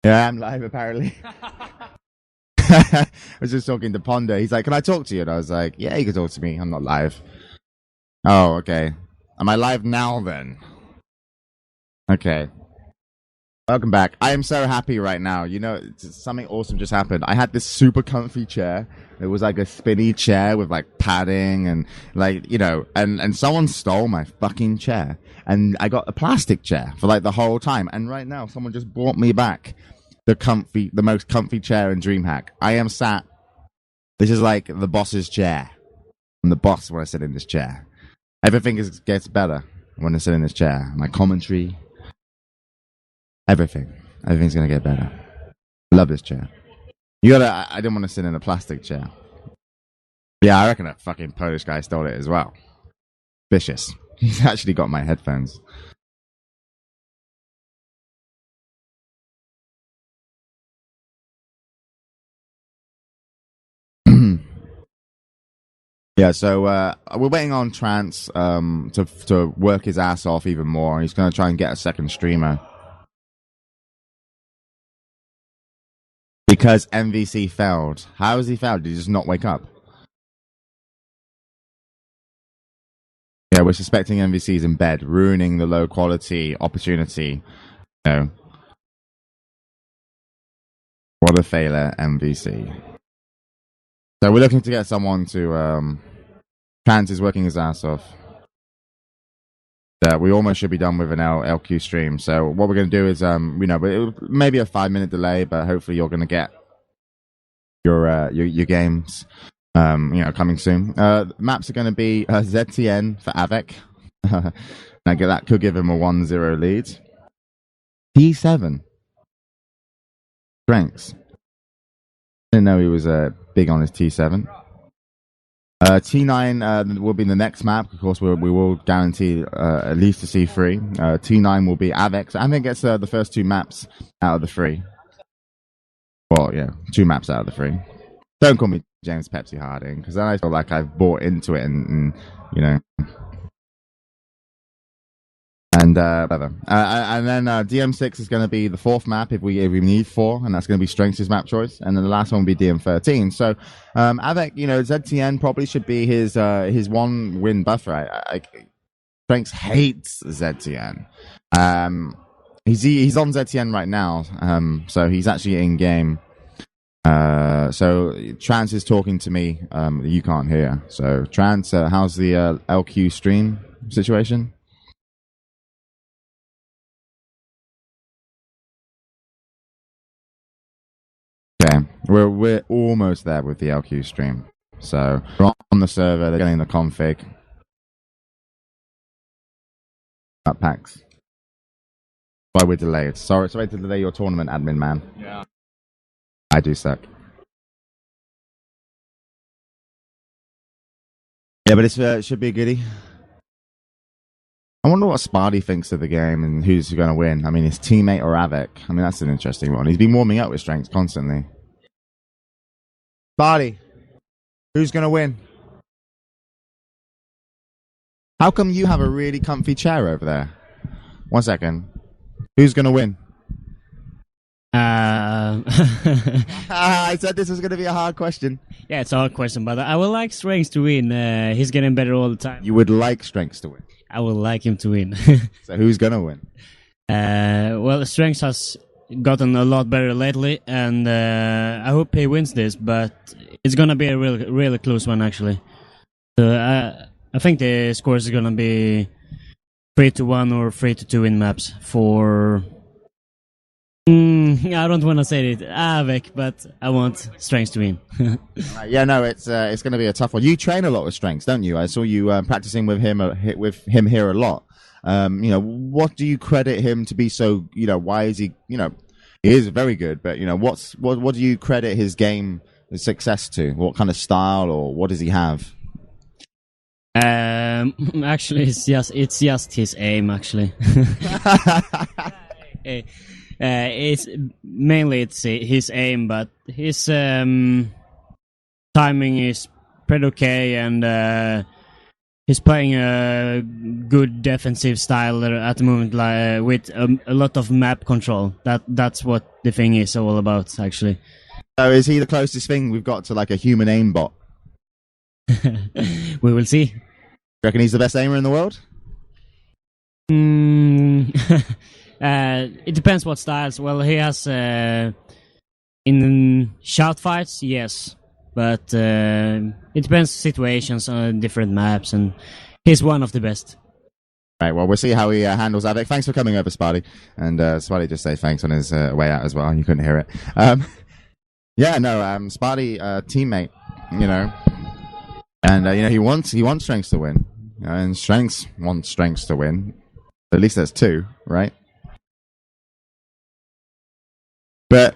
Yeah, I'm live apparently. I was just talking to Ponder. He's like, "Can I talk to you?" And I was like, "Yeah, you can talk to me. I'm not live." Oh, okay. Am I live now then? Okay. Welcome back. I am so happy right now. You know, something awesome just happened. I had this super comfy chair. It was like a spinny chair with like padding and like, you know, and someone stole my fucking chair. And I got a plastic chair for like the whole time. And right now someone just brought me back the most comfy chair in DreamHack. I am sat. This is like the boss's chair. I'm the boss when I sit in this chair. Everything gets better when I sit in this chair. My commentary, everything's gonna get better. I love this chair. I didn't want to sit in a plastic chair. Yeah, I reckon that fucking Polish guy stole it as well. Vicious. He's actually got my headphones. Yeah, so we're waiting on Trance to work his ass off even more. He's going to try and get a second streamer. Because MVC failed. How has he failed? Did he just not wake up? Yeah, we're suspecting MVC's in bed, ruining the low quality opportunity. You know. What a failure, MVC. So we're looking to get someone to... Trance is working his ass off. We almost should be done with an LQ stream. So what we're going to do is, maybe a 5-minute delay, but hopefully you're going to get your games, coming soon. Maps are going to be ZTN for Avec. That could give him a 1-0 lead. T7. Strenx. Didn't know he was big on his T7. T9 will be the next map. Of course, we will guarantee at least a C3. T9 will be Avex. I think gets the first 2 maps out of the 3. Well, yeah, 2 maps out of the 3. Don't call me James Pepsi Harding, because I feel like I've bought into it and you know. And whatever. And then DM6 is going to be the 4th map if we need 4, and that's going to be Strength's map choice. And then the last one will be DM13. So Avec, ZTN probably should be his 1-win buffer. Strengths hates ZTN. He's on ZTN right now, so he's actually in game. So Trance is talking to me. You can't hear. So Trance, how's the LQ stream situation? Okay, we're almost there with the LQ stream. So we're on the server, they're getting the config. Packs. Why we're delayed. Sorry to delay your tournament, admin man. Yeah. I do suck. Yeah, but it should be a goodie. I wonder what Sparty thinks of the game and who's going to win. I mean, his teammate or Avec? I mean, that's an interesting one. He's been warming up with Strengths constantly. Sparty, who's going to win? How come you have a really comfy chair over there? 1 second. Who's going to win? I said this was going to be a hard question. Yeah, it's a hard question, but I would like Strengths to win. He's getting better all the time. You would like Strengths to win? I would like him to win. So who's going to win? Well, Strengths has gotten a lot better lately, and I hope he wins this, but it's going to be a really close one, actually. So I think the scores is going to be 3-1 or 3-2 in maps for... I don't want to say it, Avec, but I want Strengths to win. Yeah, no, it's going to be a tough one. You train a lot with Strengths, don't you? I saw you practicing with him here a lot. What do you credit him to be so? Why is he? He is very good, but what do you credit his game success to? What kind of style, or what does he have? Actually, it's just his aim. Actually. It's mainly his aim, but his timing is pretty okay, and he's playing a good defensive style at the moment, with a lot of map control. That's what the thing is all about, actually. So is he the closest thing we've got to like a human aimbot? We will see. Reckon he's the best aimer in the world? It depends what styles. Well, he has in shout fights, yes, but it depends situations on different maps, and he's one of the best. Right, well, we'll see how he handles av3k. Thanks for coming over, Sparty. And Sparty just say thanks on his way out as well. You couldn't hear it. Sparty, teammate, you know. And, he wants strenx to win. And strenx wants strenx to win. At least there's two, right? But,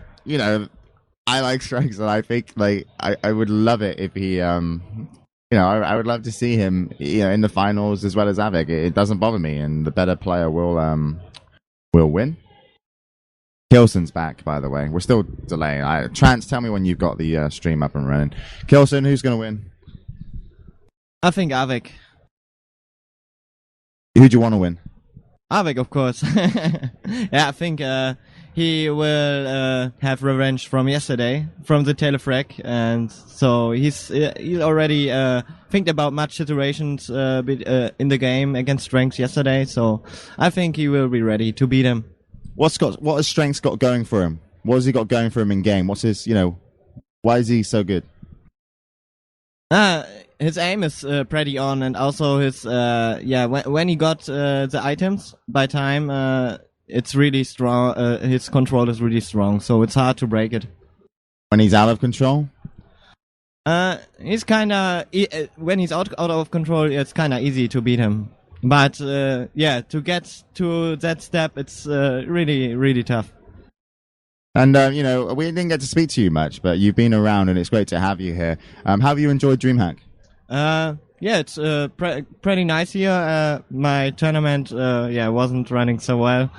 I like strenx, and I think, I would love it if he, I would love to see him, in the finals as well as av3k. It doesn't bother me, and the better player will win. Kilson's back, by the way. We're still delaying. Trance, tell me when you've got the stream up and running. Kilson, who's going to win? I think av3k. Who do you want to win? av3k, of course. Yeah, I think he will have revenge from yesterday, from the telefrag, and so he's already think about match situations in the game against strenx yesterday. So I think he will be ready to beat him. What has strenx got going for him? What has he got going for him in game? What's his, why is he so good? His aim is pretty on, and also his when he got the items by time, it's really strong. His control is really strong, so it's hard to break it. When he's out of control? He's kinda when he's out of control, it's kinda easy to beat him. But to get to that step, it's really, really tough. And we didn't get to speak to you much, but you've been around, and it's great to have you here. How have you enjoyed DreamHack? It's pretty nice here. My tournament wasn't running so well.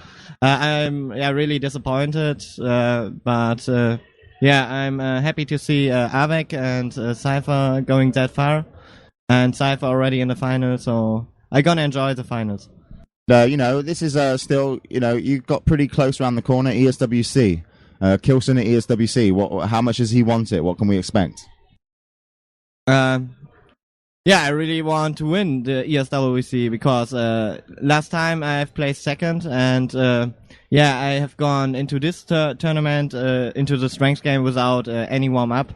I'm really disappointed, but I'm happy to see av3k and Cypher going that far, and Cypher already in the final, so I'm gonna enjoy the finals. This is still, you got pretty close around the corner. ESWC, Kilson at ESWC. How much does he want it? What can we expect? I really want to win the ESWC because last time I've placed second, and I have gone into this tournament into the strenx game without any warm up,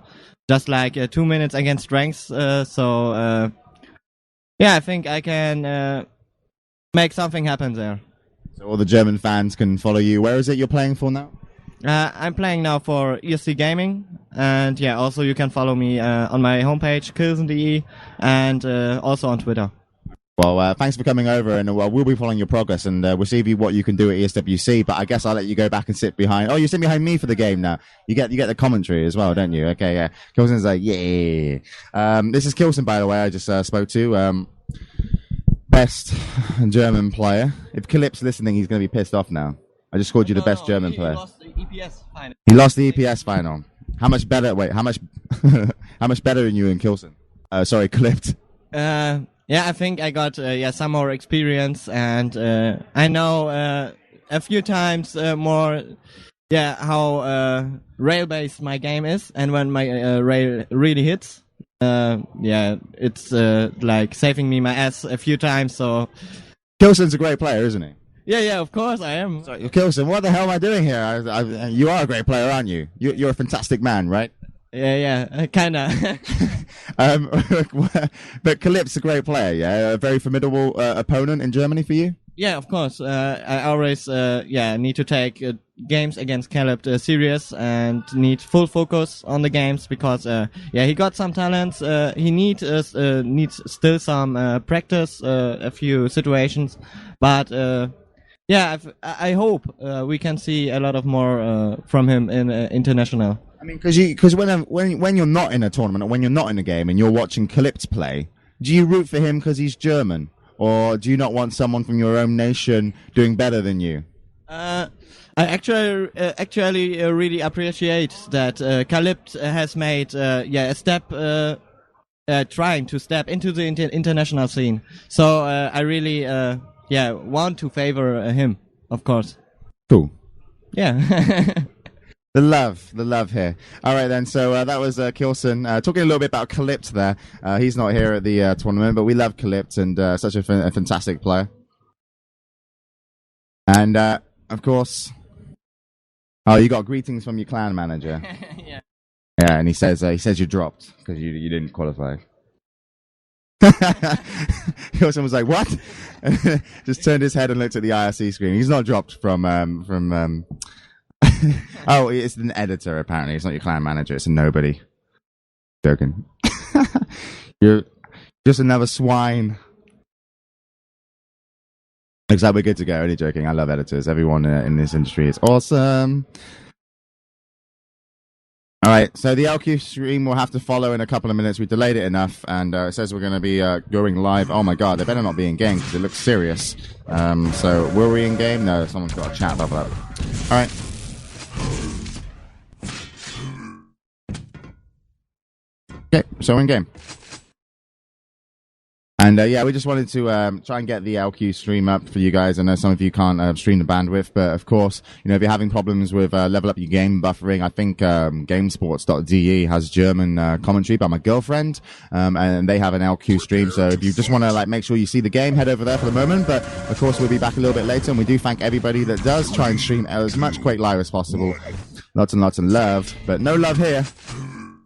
just like 2 minutes against strenx. I think I can make something happen there. So all the German fans can follow you. Where is it you're playing for now? I'm playing now for ESC Gaming, and also you can follow me on my homepage, kilson.de, and also on Twitter. Well, thanks for coming over, and we'll be following your progress, and we'll see what you can do at ESWC, but I guess I'll let you go back and sit behind... Oh, you sit behind me for the game now. You get the commentary as well, don't you? Okay, yeah. Kilson's like, yeah. This is Kilson, by the way, I just spoke to. Best German player. If Kalip's listening, he's going to be pissed off now. I just called you the best German player. He lost the EPS final. He lost the EPS final. How much better? Wait, how much? How much better than you and Kilson? Sorry, Clipped. I think I got some more experience, and I know a few times more. How rail based my game is, and when my rail really hits, it's like saving me my ass a few times. So Kilson's a great player, isn't he? Yeah, of course I am. Sorry, Kilson, what the hell am I doing here? You are a great player, aren't you? You're a fantastic man, right? Yeah, kinda. But Kalip's a great player, yeah? A very formidable opponent in Germany for you? Yeah, of course. I always need to take games against Caleb serious and need full focus on the games because he got some talents. He needs still some practice, a few situations, but I hope we can see a lot of more from him in international. I mean, because when you're not in a tournament or when you're not in a game and you're watching Kalip play, do you root for him because he's German? Or do you not want someone from your own nation doing better than you? I actually really appreciate that Kalip has made a step trying to step into the international scene. So I really want to favor him, of course. Cool. Yeah. The love here. All right, then. So that was Kilson talking a little bit about Calypt there. He's not here at the tournament, but we love Calypt and such a fantastic player. And of course, you got greetings from your clan manager. Yeah. Yeah, and he says you dropped because you didn't qualify. Kilson was like, "What?" Just turned his head and looked at the IRC screen. He's not dropped from. Oh, it's an editor, apparently. It's not your clan manager. It's a nobody. Joking. You're just another swine. Looks like we're good to go. Only joking. I love editors. Everyone in this industry is awesome. All right, so the LQ stream will have to follow in a couple of minutes. We delayed it enough, and it says we're going to be going live. Oh my god, they better not be in game because it looks serious. So, were we in game? No, someone's got a chat bubble up. All right. Okay, so we're in game. And we just wanted to try and get the LQ stream up for you guys. I know some of you can't stream the bandwidth, but of course, if you're having problems with level up your game buffering, I think gamesports.de has German commentary by my girlfriend, and they have an LQ stream. So if you just want to make sure you see the game, head over there for the moment. But of course, we'll be back a little bit later, and we do thank everybody that does try and stream as much Quake Live as possible. Lots and lots of love, but no love here,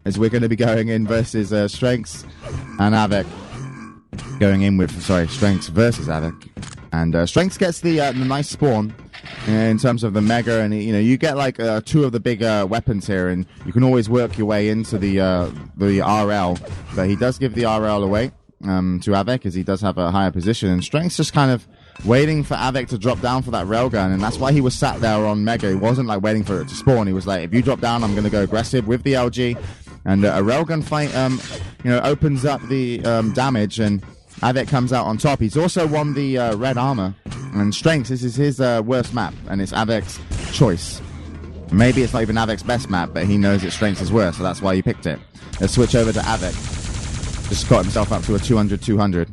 as we're going to be going in versus strenx and av3k. Going in with, strenx versus av3k. And strenx gets the nice spawn in terms of the mega, and you get two of the big weapons here, and you can always work your way into the RL. But he does give the RL away to av3k, as he does have a higher position, and strenx just kind of waiting for av3k to drop down for that railgun, and that's why he was sat there on mega. He wasn't waiting for it to spawn. He was like, if you drop down, I'm going to go aggressive with the LG. And a railgun fight, opens up the damage, and av3k comes out on top. He's also won the red armor, and strenx, this is his worst map, and it's av3k's choice. Maybe it's not even av3k's best map, but he knows that strenx is worse, so that's why he picked it. Let's switch over to av3k. Just got himself up to a 200-200.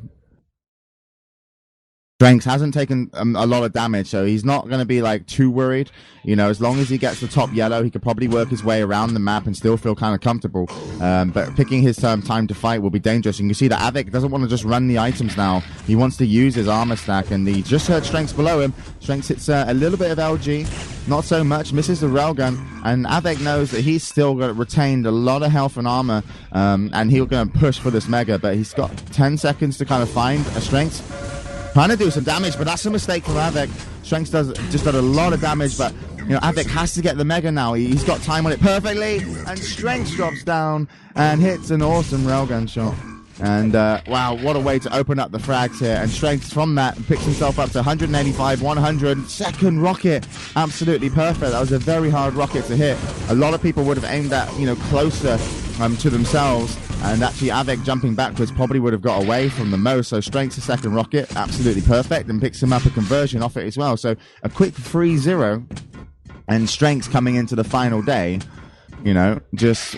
strenx hasn't taken a lot of damage, so he's not going to be too worried. As long as he gets the top yellow, he could probably work his way around the map and still feel kind of comfortable. But picking his time to fight will be dangerous. And you can see that av3k doesn't want to just run the items now. He wants to use his armor stack, and he just heard strenx below him. strenx hits a little bit of LG, not so much, misses the railgun, and av3k knows that he's still retained a lot of health and armor, and he's going to push for this mega, but he's got 10 seconds to kind of find a strenx. Trying to do some damage, but that's a mistake from av3k. strenx just did a lot of damage, but av3k has to get the mega now. He's got time on it perfectly, and strenx drops down and hits an awesome railgun shot. And wow, what a way to open up the frags here. And strenx from that picks himself up to 185, 100. Second rocket, absolutely perfect. That was a very hard rocket to hit. A lot of people would have aimed that closer to themselves. And actually, av3k jumping backwards probably would have got away from the most. So strenx a second rocket, absolutely perfect, and picks him up a conversion off it as well. So a quick 3-0, and strenx coming into the final day, just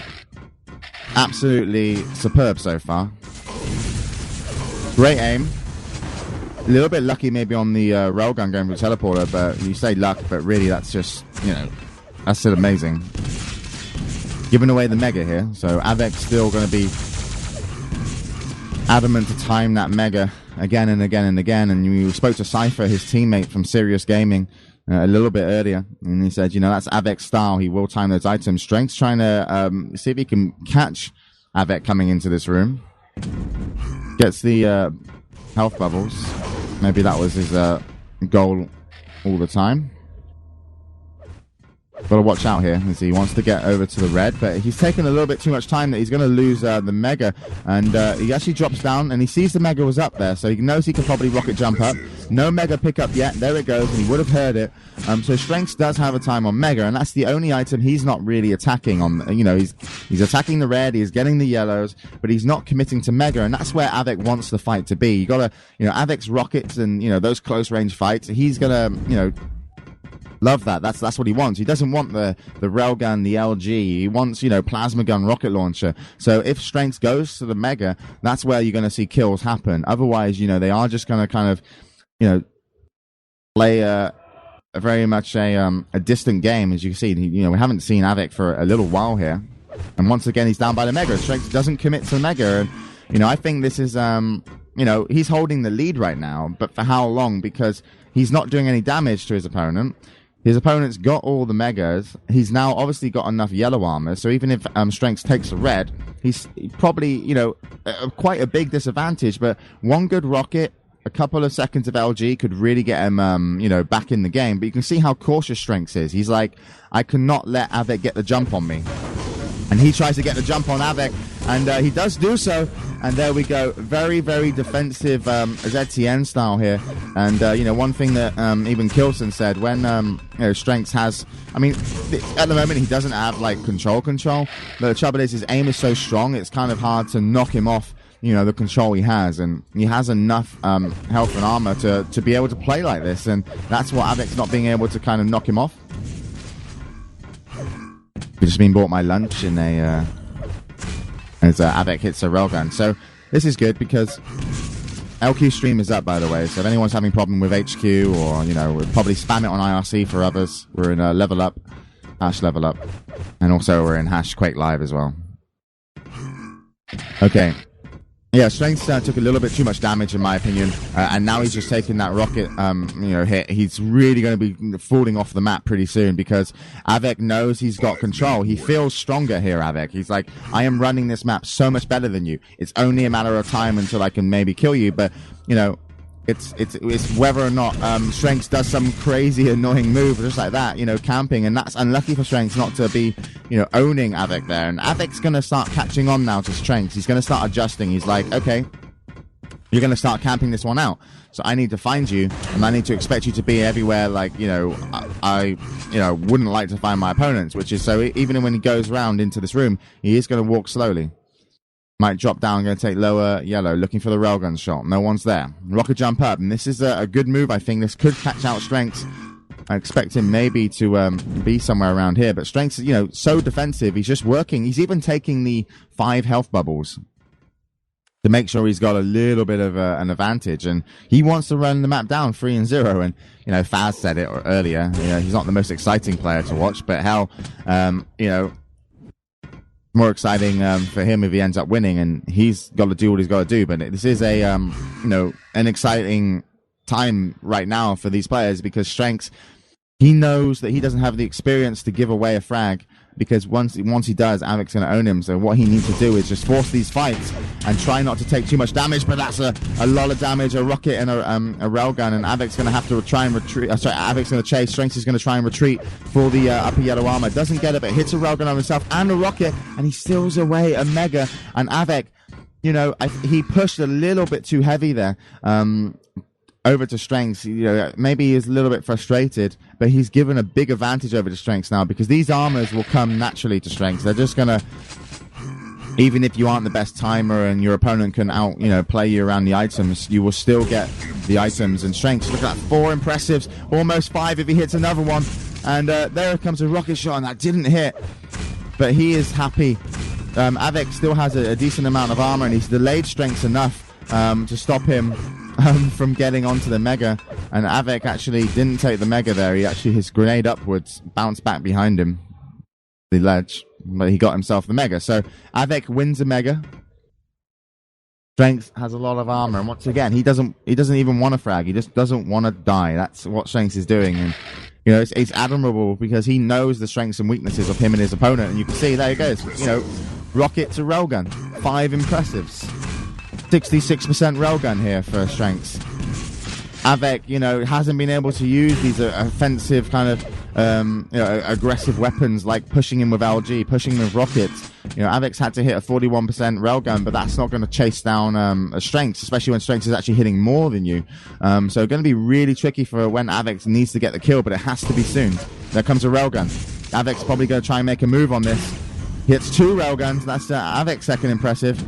absolutely superb so far. Great aim. A little bit lucky maybe on the railgun going for the teleporter, but you say luck, but really that's just, that's still amazing. Giving away the mega here, so av3k's still going to be adamant to time that mega again and again and again. And you spoke to Cypher, his teammate from Serious Gaming, a little bit earlier, and he said, that's av3k's style. He will time those items. strenx trying to see if he can catch av3k coming into this room. Gets the health bubbles. Maybe that was his goal all the time. Got to watch out here as he wants to get over to the red, but he's taking a little bit too much time that he's going to lose the mega, and he actually drops down and he sees the mega was up there, so he knows he can probably rocket jump up. No mega pickup yet. There it goes, and he would have heard it. So strenx does have a time on mega, and that's the only item he's not really attacking on. He's attacking the red, he's getting the yellows, but he's not committing to mega, and that's where av3k wants the fight to be. You got to, av3k's rockets and those close range fights. He's gonna, Love that. That's what he wants. He doesn't want the railgun, the LG. He wants, plasma gun, rocket launcher. So if Strenx goes to the Mega, that's where you're going to see kills happen. Otherwise, they are just going to kind of, play a very much a distant game, as you can see. We haven't seen av3k for a little while here. And once again, he's down by the Mega. Strenx doesn't commit to the Mega. And, I think this is, he's holding the lead right now. But for how long? Because he's not doing any damage to his opponent. His opponent's got all the Megas. He's now obviously got enough yellow armor. So even if Strenx takes the red, he's probably, quite a big disadvantage. But one good rocket, a couple of seconds of LG could really get him, back in the game. But you can see how cautious Strenx is. He's like, I cannot let av3k get the jump on me. And he tries to get the jump on av3k, and he does do so. And there we go. Very, very defensive ZTN style here. And, one thing that even Kilson said, when, Strenx has... I mean, at the moment, he doesn't have, control. But the trouble is, his aim is so strong, it's kind of hard to knock him off, the control he has. And he has enough health and armor to be able to play like this. And that's what av3k's not being able to kind of knock him off. I've just been bought my lunch in a... as av3k hits a railgun. So this is good because LQ stream is up, by the way. So if anyone's having a problem with HQ or, we'll probably spam it on IRC for others. We're in level up, #level up. And also we're in #Quake Live as well. Okay. Yeah, Strenx took a little bit too much damage, in my opinion, and now he's just taking that rocket, hit. He's really going to be falling off the map pretty soon because av3k knows he's got control. He feels stronger here, av3k. He's like, I am running this map so much better than you. It's only a matter of time until I can maybe kill you, but, it's whether or not Strenx does some crazy annoying move just like that, camping, and that's unlucky for Strenx not to be, owning av3k there. And av3k's going to start catching on now to Strenx. He's going to start adjusting. He's like, okay, you're going to start camping this one out. So I need to find you, and I need to expect you to be everywhere. I wouldn't like to find my opponents, which is so even when he goes around into this room, he is going to walk slowly. Might drop down, going to take lower yellow, looking for the railgun shot. No one's there. Rocket jump up, and this is a good move. I think this could catch out Strenx. I expect him maybe to be somewhere around here, but Strenx is, so defensive. He's just working. He's even taking the 5 health bubbles to make sure he's got a little bit of an advantage, and he wants to run the map down 3-0. And Faz said it earlier. He's not the most exciting player to watch, but hell, more exciting for him if he ends up winning, and he's got to do what he's got to do. But this is a an exciting time right now for these players because Strenx, he knows that he doesn't have the experience to give away a frag, because once he does, av3k's going to own him. So what he needs to do is just force these fights and try not to take too much damage. But that's a lot of damage, a rocket and a railgun, and av3k's going to have to try and retreat. av3k's going to chase. Strenx is going to try and retreat for the upper yellow armor. Doesn't get it, but hits a railgun on himself and a rocket, and he steals away a Mega. And av3k, he pushed a little bit too heavy there. Over to Strenx, maybe he's a little bit frustrated, but he's given a big advantage over to Strenx now because these armors will come naturally to Strenx. They're just gonna, even if you aren't the best timer and your opponent can play you around the items, you will still get the items. And Strenx, look at that, 4 impressives, almost 5 if he hits another one. And there comes a rocket shot, and that didn't hit, but he is happy. av3k still has a decent amount of armor, and he's delayed Strenx enough to stop him from getting onto the Mega. And av3k actually didn't take the Mega there. His grenade upwards bounced back behind him, the ledge, but he got himself the Mega. So av3k wins the Mega. Strenx has a lot of armor, and once again, he doesn't even want to frag. He just doesn't want to die. That's what Strenx is doing, and it's admirable because he knows the strengths and weaknesses of him and his opponent. And you can see there he goes. Rocket to railgun, 5 impressives. 66% railgun here for Strenx. av3k, hasn't been able to use these offensive kind of, aggressive weapons like pushing him with LG, pushing him with rockets. av3k's had to hit a 41% railgun, but that's not going to chase down a Strenx, especially when Strenx is actually hitting more than you. So going to be really tricky for when av3k needs to get the kill, but it has to be soon. There comes a railgun. av3k's probably going to try and make a move on this. He hits 2 railguns. That's av3k's second impressive.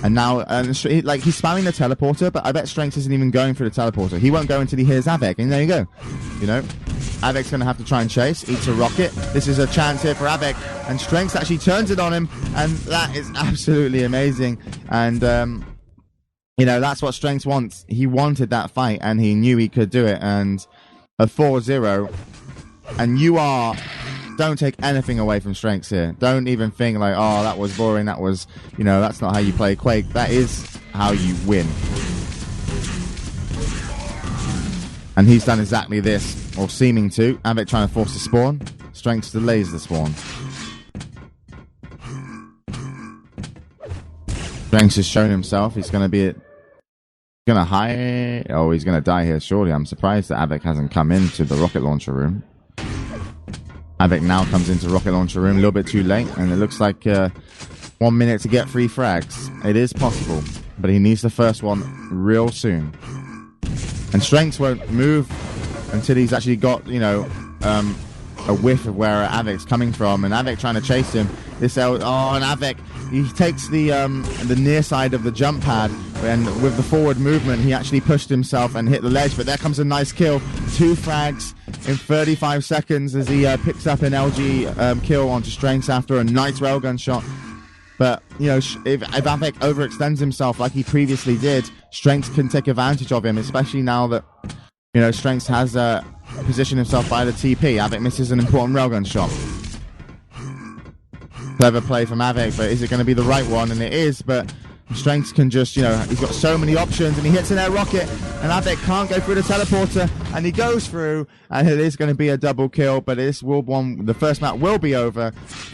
And now, he's spamming the teleporter, but I bet Strenx isn't even going for the teleporter. He won't go until he hears av3k, and there you go. Avic's going to have to try and chase. Eats a rocket. This is a chance here for Avic. And strenx actually turns it on him. And that is absolutely amazing. And, you know, that's what strenx wants. He wanted that fight, and he knew he could do it. And a 4-0. And you are... Don't take anything away from strenx here. Don't even think like, oh, that was boring. That was, you know, that's not how you play Quake. That is how you win. And he's done exactly this, or seeming to. Avic trying to force the spawn. strenx delays the spawn. strenx has shown himself. He's going to be going to hide. Oh, he's going to die here, surely. I'm surprised that Avic hasn't come into the rocket launcher room. Avic now comes into rocket launcher room a little bit too late, and it looks like 1 minute to get 3 frags. It is possible, but he needs the first one real soon. And strenx won't move until he's actually got, you know, a whiff of where Avic's coming from, and Avic trying to chase him. And Avic, he takes the near side of the jump pad, and with the forward movement, he actually pushed himself and hit the ledge. But there comes a nice kill. 2 frags in 35 seconds as he picks up an LG kill onto strenx after a nice railgun shot. But, you know, if Avic overextends himself like he previously did, strenx can take advantage of him, especially now that, you know, strenx has positioned himself by the TP. Avic misses an important railgun shot. Clever play from Avic, but is it going to be the right one? And it is, but strenx can just, you know, he's got so many options, and he hits an air rocket, and Avic can't go through the teleporter, and he goes through, and it is going to be a double kill, but the first map will be over,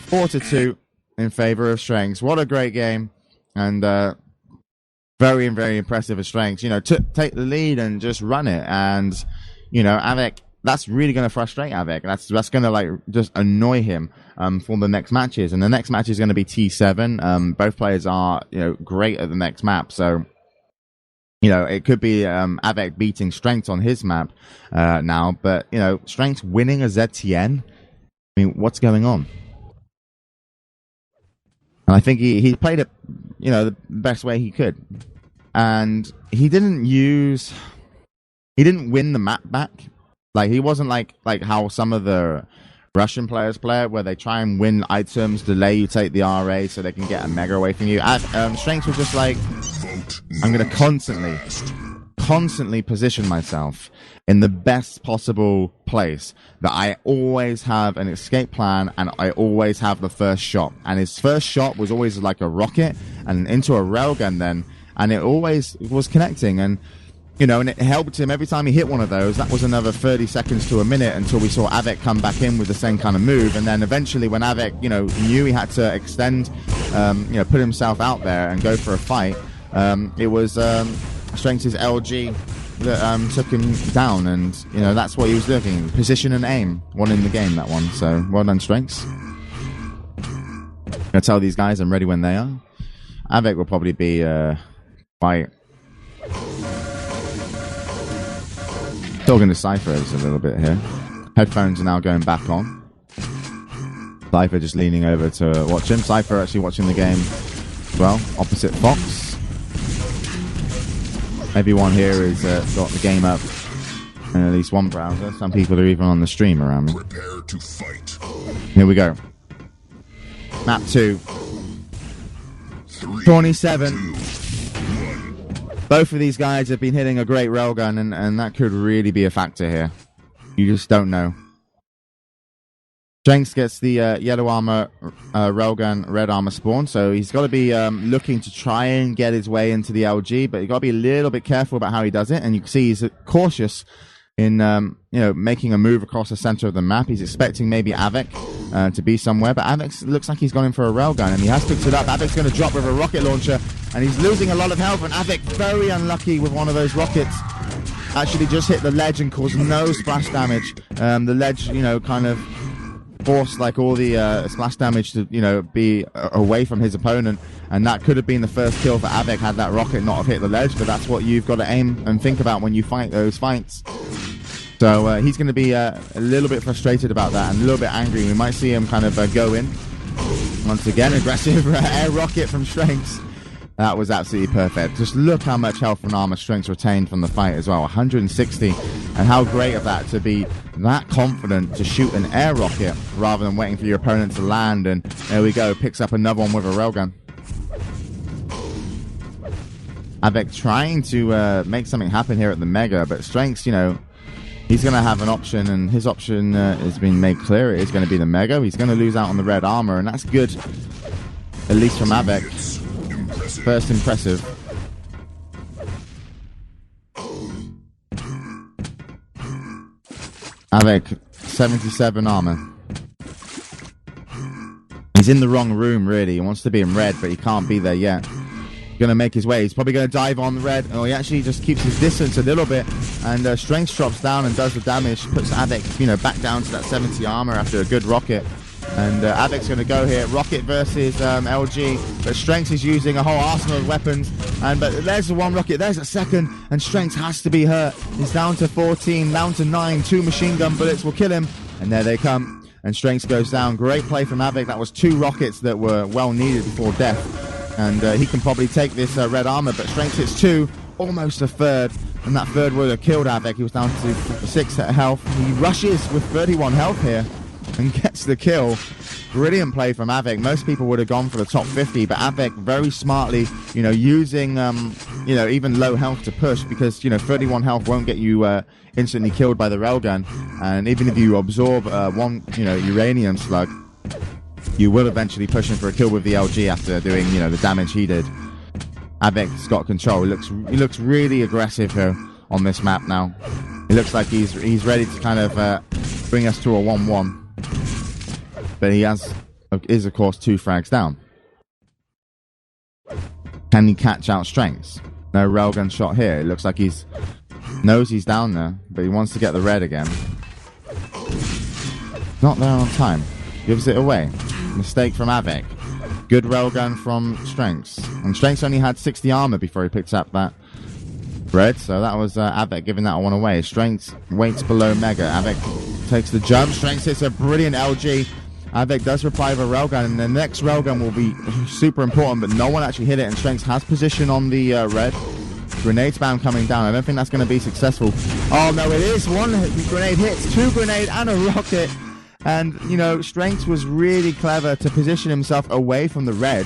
4-2 in favor of strenx. What a great game, and very, very impressive of strenx. You know, take the lead and just run it, and, you know, Avic, that's really going to frustrate Avic. That's going to, like, just annoy him for the next matches. And the next match is going to be T7. Both players are, you know, great at the next map. So, you know, it could be Avic beating strenx on his map now. But, you know, strenx winning a ZTN? I mean, what's going on? And I think he played it, you know, the best way he could. And he didn't win the map back. Like, he wasn't like how some of the Russian players play it, where they try and win items, delay you take the RA so they can get a mega away from you. strenx was just like, I'm going to constantly position myself in the best possible place, that I always have an escape plan, and I always have the first shot. And his first shot was always like a rocket and into a railgun then, and it always was connecting. And, you know, and it helped him every time he hit one of those. That was another 30 seconds to a minute until we saw Avic come back in with the same kind of move. And then eventually when Avic, you know, knew he had to extend, you know, put himself out there and go for a fight, it was strenx's LG that took him down. And, you know, that's what he was looking. Position and aim. One in the game, that one. So, well done, strenx. Gonna tell these guys I'm ready when they are. Avic will probably be quite... Talking to Cypher a little bit here. Headphones are now going back on. Cypher just leaning over to watch him. Cypher actually watching the game as well, opposite Fox. Everyone here has got the game up in at least one browser. Some people are even on the stream around me. Prepare to fight. Here we go. Map 2. 27. Both of these guys have been hitting a great railgun, and that could really be a factor here. You just don't know. strenx gets the yellow armor railgun, red armor spawn, so he's got to be looking to try and get his way into the LG, but you've got to be a little bit careful about how he does it, and you can see he's cautious in you know, making a move across the center of the map. He's expecting maybe Avic to be somewhere, but Avic looks like he's gone in for a railgun, and he has picked it up. Avic's going to drop with a rocket launcher, and he's losing a lot of health, and Avic very unlucky with one of those rockets. Actually just hit the ledge and caused no splash damage. The ledge, you know, kind of forced like all the splash damage to, you know, be away from his opponent, and that could have been the first kill for Avic had that rocket not have hit the ledge. But that's what you've got to aim and think about when you fight those fights. So he's going to be a little bit frustrated about that and a little bit angry. We might see him kind of go in once again. Aggressive air rocket from strenx, That was absolutely perfect. Just look how much health and armor Strengths retained from the fight as well. 160. And how great of that to be that confident to shoot an air rocket rather than waiting for your opponent to land. And there we go. Picks up another one with a railgun. av3k trying to make something happen here at the Mega. But Strengths, you know, he's going to have an option. And his option has been made clear. It is going to be the Mega. He's going to lose out on the red armor. And that's good. At least from av3k. First impressive. av3k, 77 armor. He's in the wrong room, really. He wants to be in red, but he can't be there yet. Gonna make his way. He's probably gonna dive on red. Oh, he actually just keeps his distance a little bit, and Strength drops down and does the damage. Puts av3k, you know, back down to that 70 armor after a good rocket. And av3k's going to go here. Rocket versus LG. But Strength is using a whole arsenal of weapons. But there's the one rocket. There's a second. And Strength has to be hurt. He's down to 14. Down to 9. 2 machine gun bullets will kill him. And there they come. And Strength goes down. Great play from av3k. That was 2 rockets that were well needed before death. And he can probably take this red armor. But Strength hits 2. Almost a third. And that third would have killed av3k. He was down to 6 health. He rushes with 31 health here. And gets the kill. Brilliant play from av3k. Most people would have gone for the top 50, but av3k very smartly, you know, using, you know, even low health to push because, you know, 31 health won't get you instantly killed by the railgun. And even if you absorb one, you know, uranium slug, you will eventually push him for a kill with the LG after doing, you know, the damage he did. av3k's got control. He looks really aggressive here on this map now. It looks like he's ready to kind of bring us to a 1-1. But he is of course 2 frags down. Can he catch out Strengths? No railgun shot here. It looks like knows he's down there, but he wants to get the red again. Not there on time. Gives it away. Mistake from av3k. Good railgun from Strengths. And Strengths only had 60 armor before he picked up that red, so that was av3k giving that one away. Strengths waits below Mega. av3k takes the jump. Strengths hits a brilliant LG. av3k does reply with a railgun, and the next railgun will be super important, but no one actually hit it, and Strengths has position on the red. Grenade spam coming down. I don't think that's going to be successful. Oh, no, it is. 1 grenade hits, 2 grenade, and a rocket. And, you know, Strengths was really clever to position himself away from the red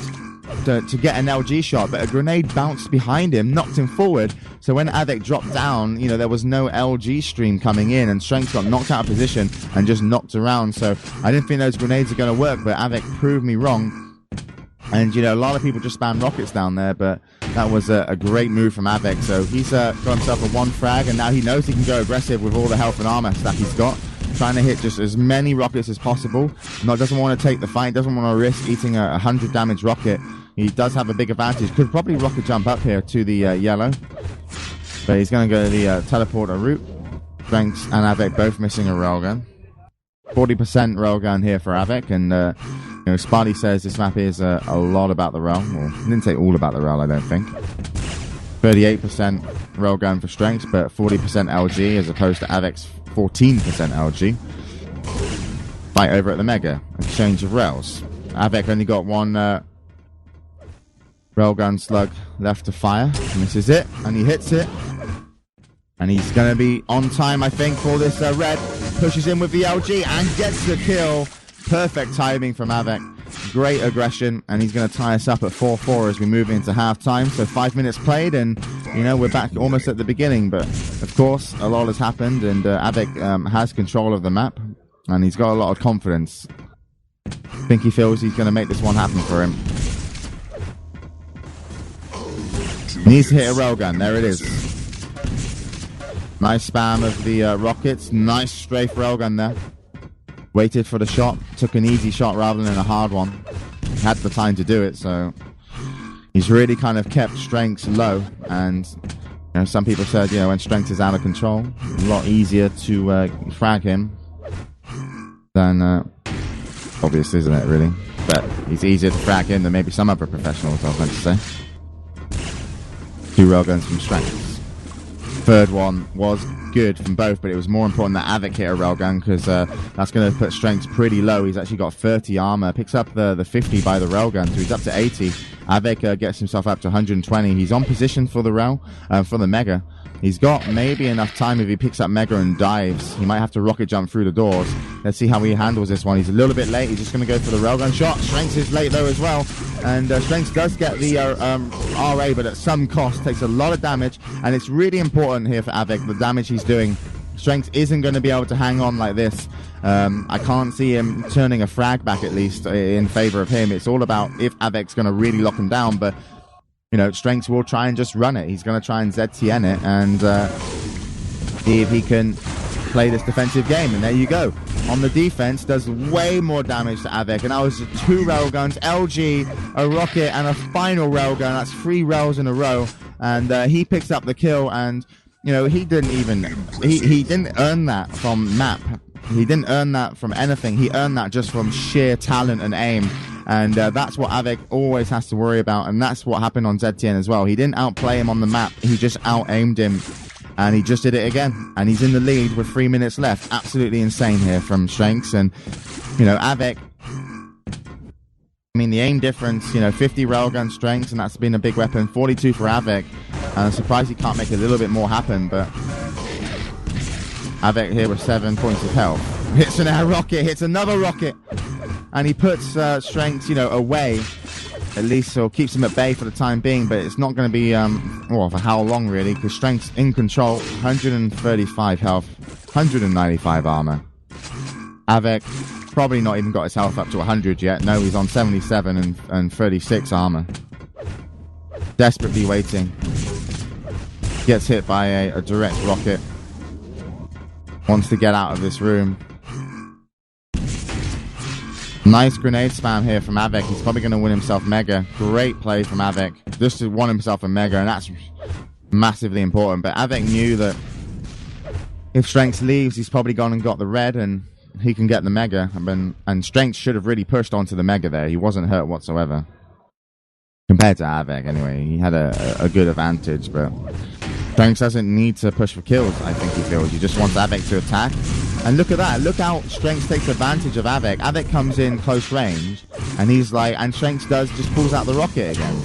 to get an LG shot, but a grenade bounced behind him, knocked him forward. So when av3k dropped down, you know, there was no LG stream coming in, and Strength got knocked out of position and just knocked around. So I didn't think those grenades are going to work, but av3k proved me wrong. And, you know, a lot of people just spam rockets down there, but that was a great move from av3k. So he's got himself a 1 frag, and now he knows he can go aggressive with all the health and armor stuff he's got. Trying to hit just as many rockets as possible. Doesn't want to take the fight, doesn't want to risk eating a 100 damage rocket. He does have a big advantage. Could probably rocket jump up here to the yellow. But he's going to go to the teleporter route. Strengths and av3k both missing a railgun. 40% railgun here for av3k. And, you know, Sparty says this map is a lot about the rail. Well, he didn't say all about the rail, I don't think. 38% railgun for Strengths, but 40% LG as opposed to av3k's 14% LG. Fight over at the Mega. Exchange of rails. av3k only got 1 railgun slug left to fire. And this is it. And he hits it. And he's going to be on time, I think, for this red. Pushes in with the LG and gets the kill. Perfect timing from av3k. Great aggression. And he's going to tie us up at 4-4 as we move into halftime. So 5 minutes played, and, you know, we're back almost at the beginning. But, of course, a lot has happened, and av3k has control of the map. And he's got a lot of confidence. I think he feels he's going to make this one happen for him. Needs to hit a railgun. There it is. Nice spam of the rockets. Nice strafe railgun there. Waited for the shot. Took an easy shot rather than a hard one. Had the time to do it, so he's really kind of kept Strengths low. And, you know, some people said, you know, when Strengths is out of control, a lot easier to frag him than obvious, isn't it, really? But it's easier to frag him than maybe some other professionals, I was meant to say. 2 railguns from Strengths. Third one was good from both, but it was more important that av3k hit a railgun, because that's going to put Strengths pretty low. He's actually got 30 armor. Picks up the 50 by the railgun, so he's up to 80. Avik gets himself up to 120. He's on position for the for the Mega. He's got maybe enough time if he picks up Mega and dives. He might have to rocket jump through the doors. Let's see how he handles this one. He's a little bit late. He's just going to go for the railgun shot. strenx is late though as well. And strenx does get the RA, but at some cost. Takes a lot of damage. And it's really important here for Avik, the damage he's doing. strenx isn't going to be able to hang on like this. I can't see him turning a frag back, at least, in favor of him. It's all about if Avik's going to really lock him down, but you know, strenx will try and just run it. He's going to try and ZTN it and see if he can play this defensive game. And there you go. On the defense, does way more damage to Avik. And that was 2 railguns, LG, a rocket, and a final railgun. That's 3 rails in a row. And he picks up the kill. And, you know, he didn't even... He didn't earn that from map. He didn't earn that from anything. He earned that just from sheer talent and aim. And that's what Avik always has to worry about. And that's what happened on ZTN as well. He didn't outplay him on the map. He just out-aimed him. And he just did it again. And he's in the lead with 3 minutes left. Absolutely insane here from strenx. And, you know, Avik... I mean, the aim difference, you know, 50 railgun strenx, and that's been a big weapon. 42 for Avik. And I'm surprised he can't make a little bit more happen, but... Avik here with 7 points of health. Hits an air rocket, hits another rocket. And he puts strenx, you know, away. At least, so keeps him at bay for the time being. But it's not going to be, well, for how long, really. Because strenx in control. 135 health. 195 armor. Avik probably not even got his health up to 100 yet. No, he's on 77 and 36 armor. Desperately waiting. Gets hit by a direct rocket. Wants to get out of this room. Nice grenade spam here from Avik. He's probably going to win himself Mega. Great play from Avik. Just to win himself a Mega, and that's massively important. But Avik knew that if strenx leaves, he's probably gone and got the red, and he can get the Mega. And strenx should have really pushed onto the Mega there. He wasn't hurt whatsoever. Compared to Avik, anyway. He had a good advantage, but strenx doesn't need to push for kills, I think he feels. He just wants Avik to attack. And look at that. Look how strenx takes advantage of Avik. Avik comes in close range, and he's like, and strenx just pulls out the rocket again.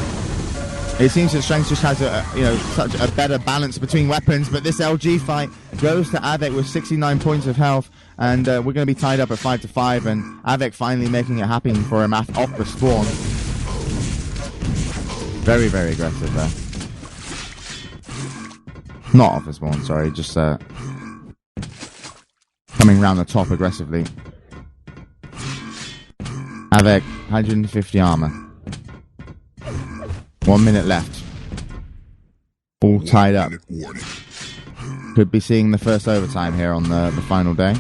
It seems that strenx just has such a better balance between weapons, but this LG fight goes to Avik with 69 points of health, and we're going to be tied up at 5-5, and Avik finally making it happen for him off the spawn. Very, very aggressive there. Not off the spawn, sorry, just coming round the top aggressively. Avik, 150 armor. 1 minute left. All tied up. Could be seeing the first overtime here on the final day.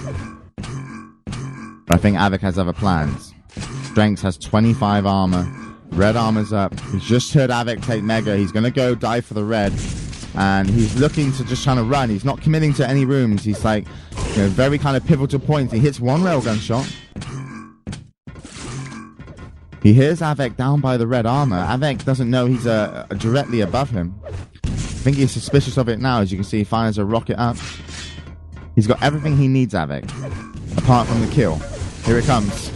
But I think Avik has other plans. strenx has 25 armor. Red armor's up. He's just heard Avik take Mega. He's going to go dive for the red. And he's looking to just trying to run. He's not committing to any rooms. He's like, you know, very kind of pivotal points. He hits 1 railgun shot. He hears Avik down by the red armor. Avik doesn't know he's directly above him. I think he's suspicious of it now. As you can see, he fires a rocket up. He's got everything he needs, Avik, apart from the kill. Here it comes.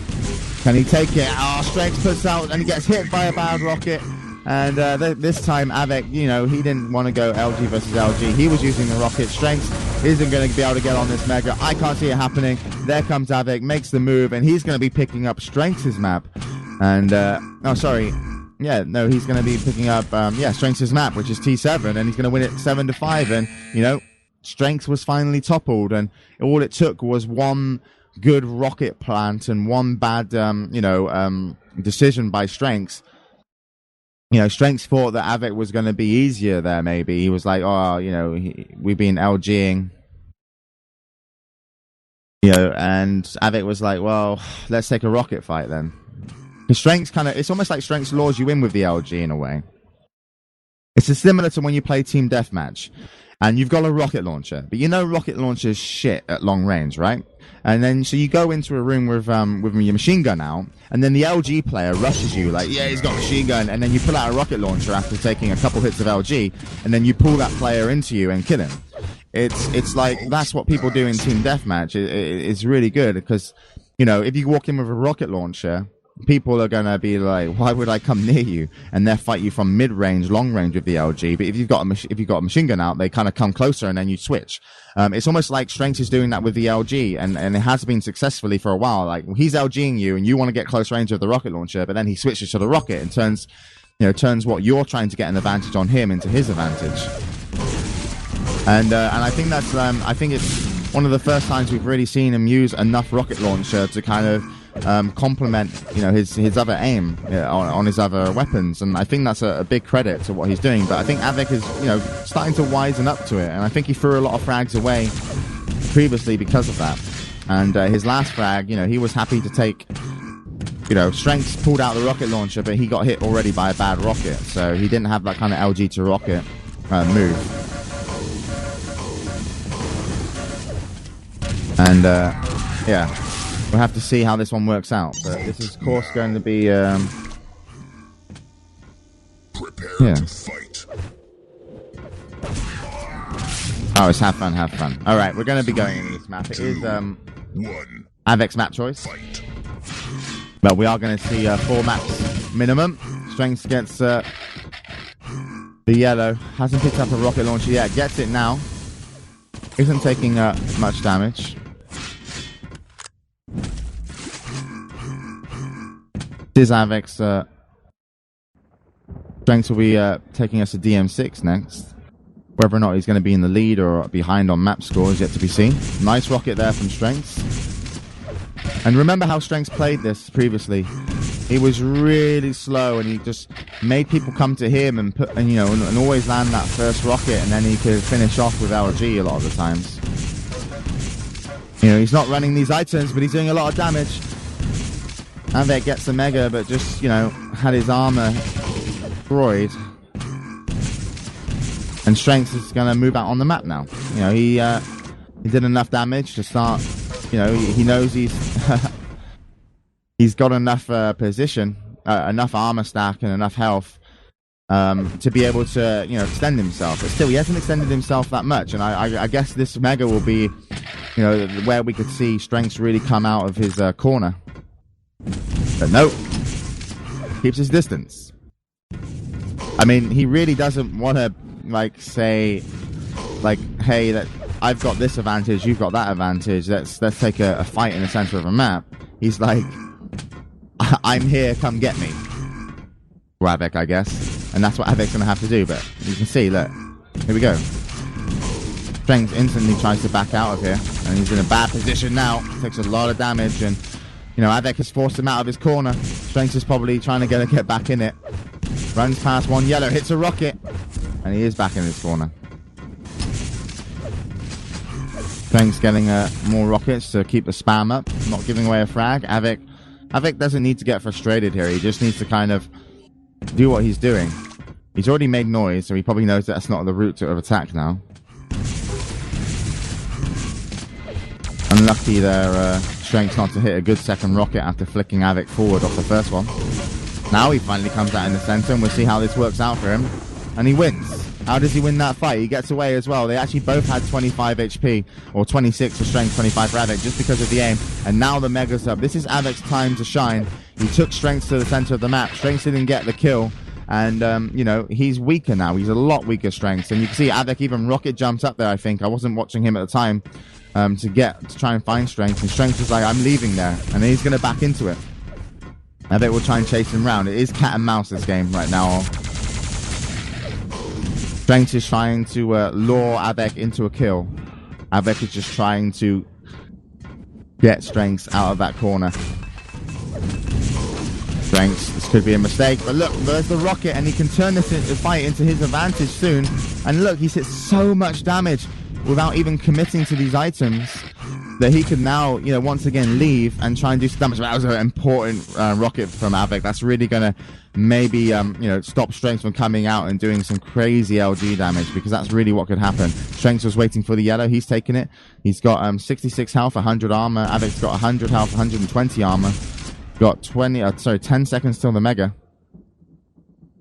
Can he take it? Oh, strenx puts out and he gets hit by a bad rocket. And this time, Avik, you know, he didn't want to go LG versus LG. He was using the rocket. strenx isn't going to be able to get on this Mega. I can't see it happening. There comes Avik, makes the move, and he's going to be picking up strenx's map. And, oh, sorry. Yeah, no, he's going to be picking up, strenx's map, which is T7, and he's going to win it 7-5. And, you know, strenx was finally toppled, and all it took was one good rocket plant and one bad, decision by strenx. You know, strenx thought that Avik was going to be easier there, maybe. He was like, oh, you know, we've been LGing. You know, and Avik was like, well, let's take a rocket fight then. Because strenx it's almost like strenx lures you in with the LG in a way. It's similar to when you play Team Deathmatch and you've got a rocket launcher, but you know rocket launcher's shit at long range, right? And then, so you go into a room with your machine gun out, and then the LG player rushes you like, yeah, he's got a machine gun, and then you pull out a rocket launcher after taking a couple hits of LG, and then you pull that player into you and kill him. It's like, that's what people do in Team Deathmatch. It's really good, because, you know, if you walk in with a rocket launcher, people are gonna be like, why would I come near you? And they'll fight you from mid-range, long range with the LG. But if you've got a machine gun out, they kind of come closer and then you switch. It's almost like strenx is doing that with the LG, and it has been successfully for a while. Like, he's LGing you and you want to get close range of the rocket launcher, but then he switches to the rocket and turns what you're trying to get an advantage on him into his advantage. And I think that's I think it's one of the first times we've really seen him use enough rocket launcher to kind of complement, his other aim on his other weapons. And I think that's a big credit to what he's doing. But I think av3k is, starting to wisen up to it. And I think he threw a lot of frags away previously because of that. And his last frag, he was happy to take, strenx pulled out the rocket launcher, but he got hit already by a bad rocket. So he didn't have that kind of LG to rocket move. And, yeah, we'll have to see how this one works out. But this is, of course, going to be, Prepare to fight. Oh, it's have fun, have fun. All right, we're going to be going into this map. It is av3k's map choice. Fight. But we are going to see 4 maps minimum. strenx gets the yellow. Hasn't picked up a rocket launcher yet. Gets it now. Isn't taking much damage. This is av3k's strenx will be taking us to DM6 next. Whether or not he's going to be in the lead or behind on map score is yet to be seen. Nice rocket there from strenx. And remember how strenx played this previously. He was really slow and he just made people come to him and and always land that first rocket, and then he could finish off with LG a lot of the times. He's not running these items, but he's doing a lot of damage. av3k gets the mega, but just, had his armor destroyed. And strenx is going to move out on the map now. He did enough damage to start. He knows he's got enough position, enough armor stack, and enough health to be able to extend himself. But still, he hasn't extended himself that much. And I guess this mega will be where we could see strenx really come out of his corner. But nope, keeps his distance. I mean, he really doesn't want to say, hey, that I've got this advantage, you've got that advantage. Let's take a fight in the center of a map. He's like, I'm here, come get me. av3k, I guess, and that's what av3k's gonna have to do. But you can see, look, here we go. strenx instantly tries to back out of here, and he's in a bad position now. Takes a lot of damage, and av3k has forced him out of his corner. strenx is probably trying to get back in it. Runs past one yellow, hits a rocket, and he is back in his corner. strenx getting more rockets to keep the spam up, not giving away a frag. av3k doesn't need to get frustrated here. He just needs to kind of do what he's doing. He's already made noise, so he probably knows that's not the route of attack now. Unlucky there, strenx not to hit a good second rocket after flicking av3k forward off the first one. Now he finally comes out in the center, and we'll see how this works out for him. And he wins. How does he win that fight? He gets away as well. They actually both had 25 HP, or 26 for strenx, 25 for av3k, just because of the aim. And now the mega's up. This is av3k's time to shine. He took strenx to the center of the map. strenx didn't get the kill. And, he's weaker now. He's a lot weaker, strenx. And you can see av3k even rocket jumps up there, I think. I wasn't watching him at the time to try and find strenx. And strenx was like, I'm leaving there. And he's going to back into it. av3k will try and chase him around. It is cat and mouse, this game, right now. strenx is trying to lure av3k into a kill. av3k is just trying to get strenx out of that corner. strenx, this could be a mistake, but look, there's the rocket, and he can turn this fight into his advantage soon. And look, he's hit so much damage without even committing to these items that he can now, once again leave and try and do some damage. That was an important rocket from av3k. That's really going to maybe, stop strenx from coming out and doing some crazy LG damage, because that's really what could happen. strenx was waiting for the yellow. He's taken it. He's got 66 health, 100 armor. av3k's got 100 health, 120 armor. Got 10 seconds till the mega.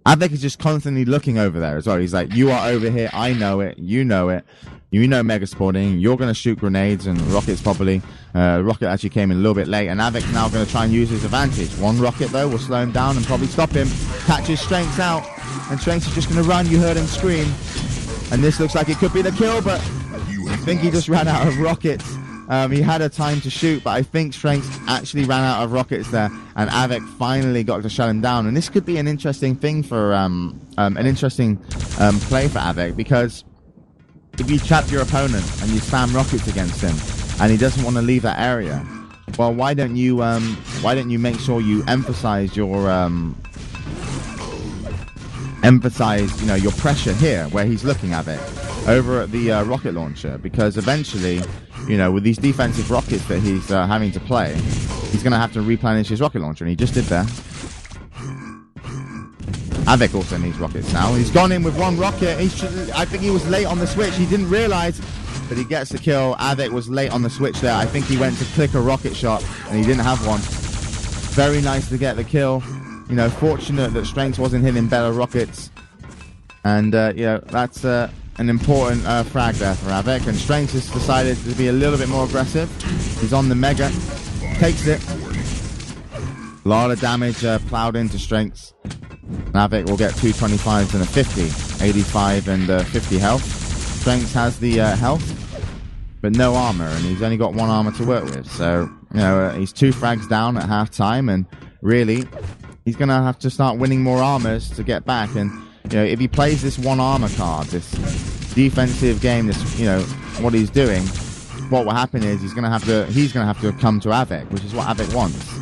Avek is just constantly looking over there as well. He's like, you are over here. I know it. You know it. You know Mega spawning. You're going to shoot grenades and rockets probably. Rocket actually came in a little bit late. And Avek's now going to try and use his advantage. One rocket, though, will slow him down and probably stop him. Catches strenx out. And strenx is just going to run. You heard him scream. And this looks like it could be the kill, but I think he just ran out of rockets. He had a time to shoot, but I think strenx actually ran out of rockets there, and Avek finally got to shut him down. And this could be an interesting thing for an interesting play for Avek, because if you trap your opponent and you spam rockets against him, and he doesn't want to leave that area, well, why don't you make sure you emphasize your your pressure here where he's looking at it over at the rocket launcher, because eventually, with these defensive rockets that he's having to play, he's going to have to replenish his rocket launcher, and he just did that. Avek also needs rockets now. He's gone in with one rocket. I think he was late on the switch. He didn't realize, but he gets the kill. Avek was late on the switch there. I think he went to click a rocket shot, and he didn't have one. Very nice to get the kill. Fortunate that strenx wasn't hitting better rockets. And, that's an important frag there for Avek. And strenx has decided to be a little bit more aggressive. He's on the Mega. Takes it. A lot of damage plowed into strenx. Avek will get 225s and a 50. 85 and 50 health. strenx has the health, but no armor. And he's only got one armor to work with. So, he's 2 frags down at half time. And really, he's going to have to start winning more armors to get back. And, if he plays this one armor card, this defensive game, this, what he's doing, what will happen is he's going to have to come to Avek, which is what Avek wants.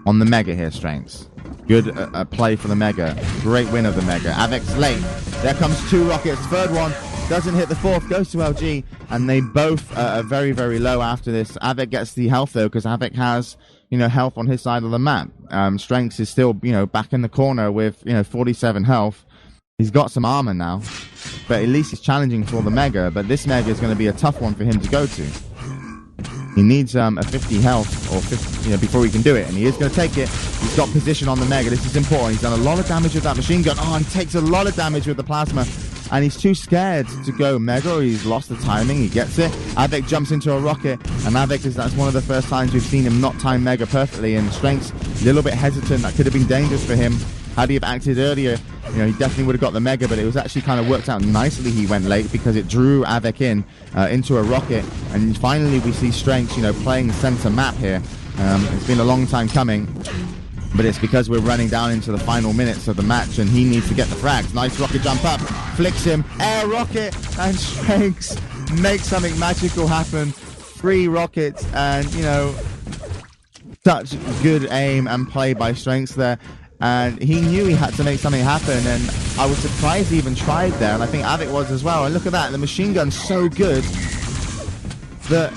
On the Mega here, strenx. Good play for the Mega. Great win of the Mega. Avek's late. There comes 2 rockets. Third one doesn't hit the 4th. Goes to LG. And they both are very, very low after this. Avek gets the health, though, because Avek has, health on his side of the map. strenx is still, back in the corner with, 47 health. He's got some armor now. But at least he's challenging for the Mega. But this Mega is going to be a tough one for him to go to. He needs a 50 health or 50, before he can do it, and he is going to take it. He's got position on the Mega. This is important. He's done a lot of damage with that machine gun. Oh, he takes a lot of damage with the plasma, and he's too scared to go Mega, or he's lost the timing. He gets it. Avek jumps into a rocket, and that's one of the first times we've seen him not time Mega perfectly, and strenx a little bit hesitant. That could have been dangerous for him. Had he have acted earlier, he definitely would have got the Mega, but it was actually kind of worked out nicely he went late, because it drew Avek into a rocket. And finally we see strenx, playing center map here. It's been a long time coming, but it's because we're running down into the final minutes of the match, and he needs to get the frags. Nice rocket jump up, flicks him, air rocket, and strenx makes something magical happen. 3 rockets, and, such good aim and play by strenx there. And he knew he had to make something happen, and I was surprised he even tried there, and I think Avek was as well. And look at that, the machine gun's so good that,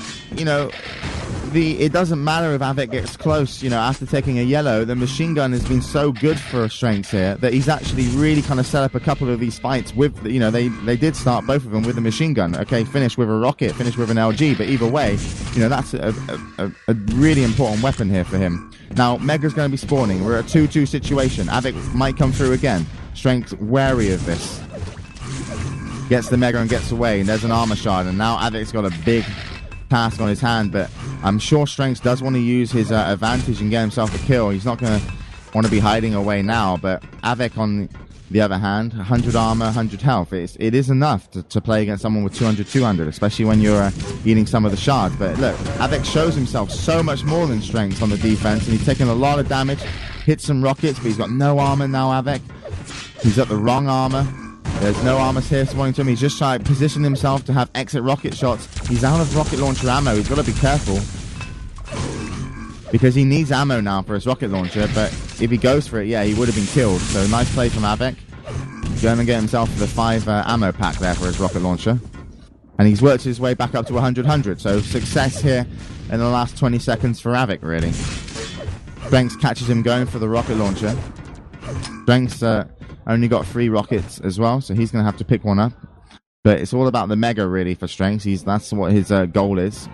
it doesn't matter if Avek gets close, after taking a yellow. The machine gun has been so good for strenx here that he's actually really kind of set up a couple of these fights with, they did start both of them with the machine gun. Okay, finish with a rocket, finish with an LG, but either way, that's a really important weapon here for him. Now, Mega's going to be spawning. We're at a 2-2 situation. Avek might come through again. strenx wary of this. Gets the Mega and gets away, and there's an armor shard, and now Avek's got a big task on his hand, but I'm sure strenx does want to use his advantage and get himself a kill. He's not going to want to be hiding away now, but Avek, on the other hand, 100 armor, 100 health. It is enough to play against someone with 200, especially when you're eating some of the shards. But look, Avek shows himself so much more than strenx on the defense, and he's taking a lot of damage, hits some rockets, but he's got no armor now, Avek. He's got the wrong armor. There's no armor here spawning to him. He's just trying to position himself to have exit rocket shots. He's out of rocket launcher ammo. He's got to be careful, because he needs ammo now for his rocket launcher. But if he goes for it, he would have been killed. So nice play from Avek. Going to get himself the 5 ammo pack there for his rocket launcher. And he's worked his way back up to 100. So success here in the last 20 seconds for Avek, really. strenx catches him going for the rocket launcher. strenx only got 3 rockets as well, so he's going to have to pick one up. But it's all about the Mega, really, for strenx. That's what his goal is.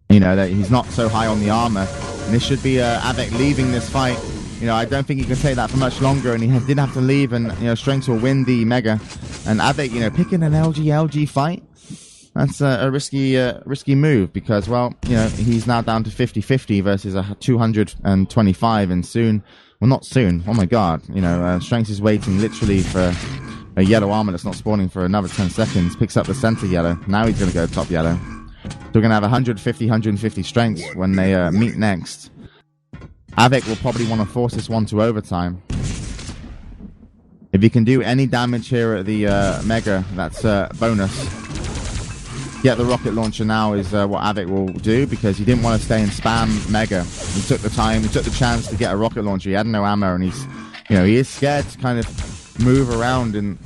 That he's not so high on the armor. And this should be Avek leaving this fight You know, I don't think he can take that for much longer, and he did have to leave, and, you know, Strenx will win the Mega. And Avik, you know, picking an LG fight, that's a risky move, because, well, you know, he's now down to 50-50 versus a 225, and soon, well, not soon, oh my god, you know, Strenx is waiting literally for a yellow armor that's not spawning for another 10 seconds, picks up the center yellow, now he's going to go top yellow. So we're going to have 150 Strenx when they meet next. Avik will probably want to force this one to overtime. If he can do any damage here at the Mega, that's bonus. Get the rocket launcher now is what Avik will do, because he didn't want to stay and spam Mega. He took the time, he took the chance to get a rocket launcher. He had no ammo, and he's, you know, he is scared to kind of move around and,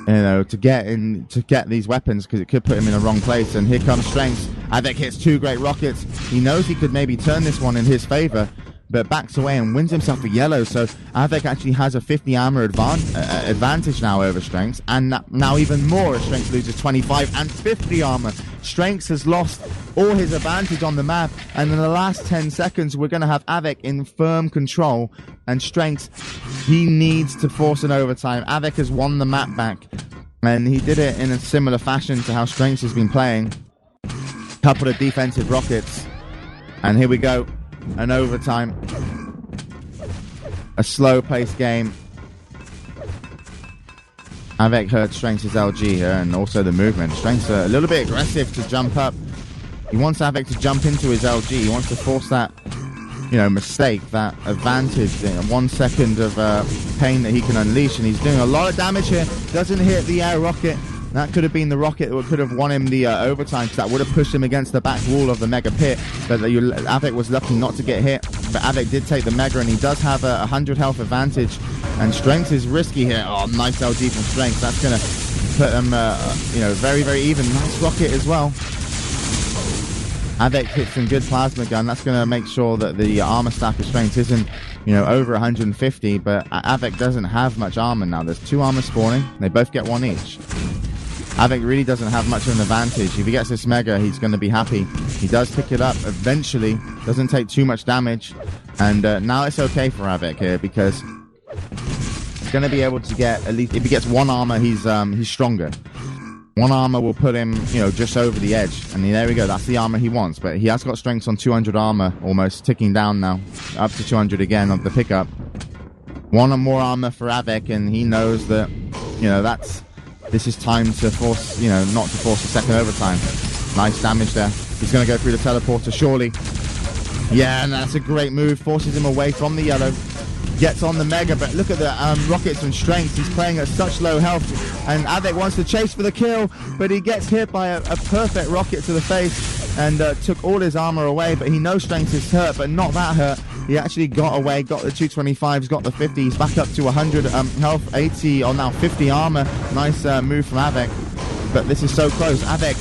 you know, to get these weapons, because it could put him in the wrong place. And here comes Strenx. Avik hits 2 great rockets. He knows he could maybe turn this one in his favor, but backs away and wins himself a yellow. So Avik actually has a 50 armor advantage now over Strenx, and now even more as Strenx loses 25 and 50 armor. Strenx has lost all his advantage on the map, and in the last 10 seconds we're going to have Avik in firm control, and Strenx, he needs to force an overtime. Avik has won the map back, and he did it in a similar fashion to how Strenx has been playing. Couple of defensive rockets, and here we go, an overtime, a slow-paced game. Avik heard Strenx's LG here, and also the movement. Strenx a little bit aggressive to jump up. He wants Avik to jump into his LG. He wants to force that, you know, mistake, that advantage, 1 second of pain that he can unleash, and he's doing a lot of damage here. Doesn't hit the air rocket. That could have been the rocket that could have won him the overtime, because that would have pushed him against the back wall of the Mega pit. But Avik was lucky not to get hit. But Avik did take the Mega, and he does have a 100 health advantage. And Strenx is risky here. Oh, nice LG from Strenx. That's going to put him, you know, very, very even. Nice rocket as well. Avik hits some good plasma gun. That's going to make sure that the armor stack of Strenx isn't, you know, over 150. But Avik doesn't have much armor now. There's 2 armor spawning. They both get 1 each. Avik really doesn't have much of an advantage. If he gets this Mega, he's going to be happy. He does pick it up eventually. Doesn't take too much damage. And now it's okay for Avik here, because he's going to be able to get, at least if he gets 1 armor, he's stronger. 1 armor will put him, you know, just over the edge. And there we go. That's the armor he wants. But he has got Strenx on 200 armor, almost ticking down now. Up to 200 again on the pickup. 1 or more armor for Avik, and he knows that, you know, this is time to force, you know, not to force a second overtime. Nice damage there. He's going to go through the teleporter, surely. Yeah, and that's a great move. Forces him away from the yellow. Gets on the Mega, but look at the rockets and Strenx. He's playing at such low health, and Avik wants to chase for the kill, but he gets hit by a perfect rocket to the face, and took all his armor away. But he knows Strenx is hurt, but not that hurt. He actually got away, got the 225s, got the 50s, back up to 100 health, 80, or now 50 armor. Nice move from Avik, but this is so close. Avik,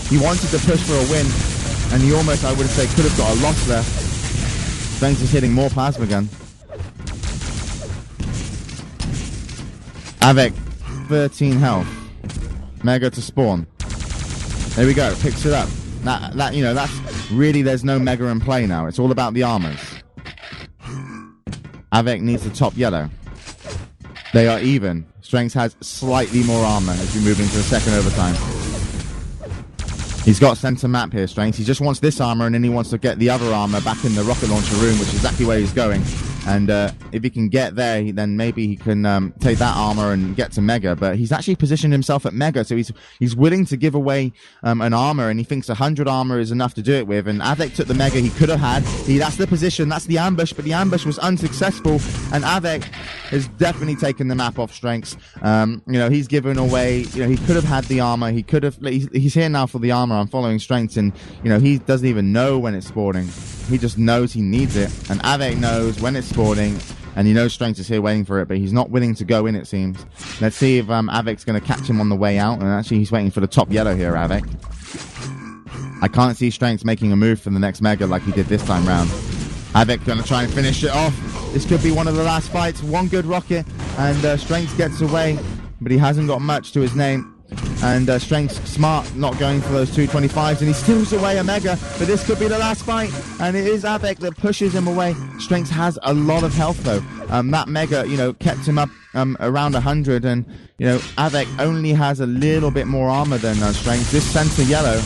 he wanted to push for a win, and he almost, I would say, could have got a loss there. Strenx is hitting more plasma gun. Avik, 13 health. Mega to spawn. There we go, picks it up. That you know, that's really, there's no Mega in play now. It's all about the armors. Avik needs the top yellow. They are even. Strenx has slightly more armor as we move into the second overtime. He's got center map here, Strenx. He just wants this armor, and then he wants to get the other armor back in the rocket launcher room, which is exactly where he's going. And if he can get there, then maybe he can take that armor and get to Mega. But he's actually positioned himself at Mega, so he's willing to give away an armor, and he thinks 100 armor is enough to do it with. And Avik took the Mega he could have had. That's the position, that's the ambush, but the ambush was unsuccessful, and Avik has definitely taken the map off Strenx. You know, he's given away, you know, he could have had the armor, he could have, he's here now for the armor. I'm following Strenx, and, you know, he doesn't even know when it's spawning. He just knows he needs it, and Avik knows when it's spawning, and he knows Strenx is here waiting for it, but he's not willing to go in, it seems. Let's see if Avik's going to catch him on the way out, and actually he's waiting for the top yellow here, Avik. I can't see Strenx making a move for the next Mega like he did this time round. Avik going to try and finish it off. This could be one of the last fights. 1 good rocket, and Strenx gets away, but he hasn't got much to his name. And Strength's smart, not going for those 225s, and he steals away a Mega, but this could be the last fight, and it is av3k that pushes him away. Strength has a lot of health, though. That Mega, kept him up around 100, and, av3k only has a little bit more armor than Strength. This center yellow,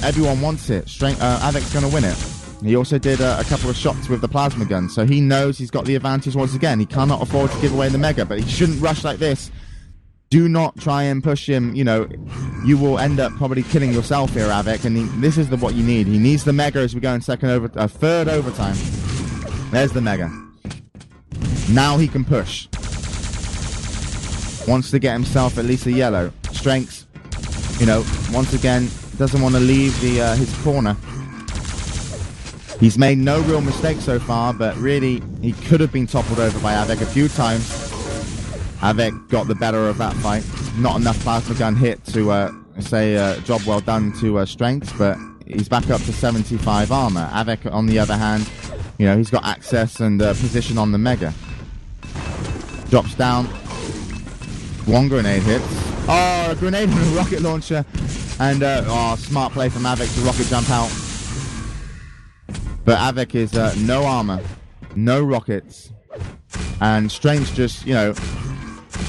everyone wants it. av3k's going to win it. He also did a couple of shots with the plasma gun, so he knows he's got the advantage once again. He cannot afford to give away the Mega, but he shouldn't rush like this. Do not try and push him. You will end up probably killing yourself here, av3k, and this is what you need. He needs the Mega as we go in third overtime. There's the Mega. Now he can push. Wants to get himself at least a yellow. Strengths, once again, doesn't want to leave his corner. He's made no real mistakes so far, but really, he could have been toppled over by av3k a few times. av3k got the better of that fight. Not enough plasma gun hit to say job well done to Strength, but he's back up to 75 armor. av3k, on the other hand, he's got access and position on the Mega. Drops down. One grenade hits. Oh, a grenade and a rocket launcher. And, smart play from av3k to rocket jump out. But av3k is no armor, no rockets. And Strength just,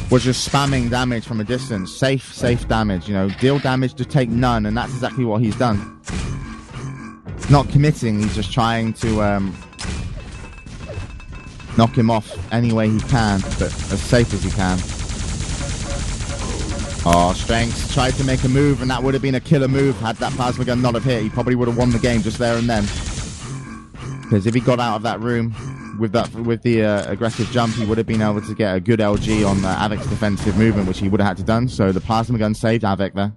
was just spamming damage from a distance. Safe damage, deal damage to take none, and that's exactly what he's done. Not committing, he's just trying to knock him off any way he can, but as safe as he can. Oh, Strength tried to make a move, and that would have been a killer move had that plasma gun not have hit. He probably would have won the game just there and then. Because if he got out of that room with the aggressive jump, he would have been able to get a good LG on av3k's defensive movement, which he would have had to done. So the plasma gun saved av3k there.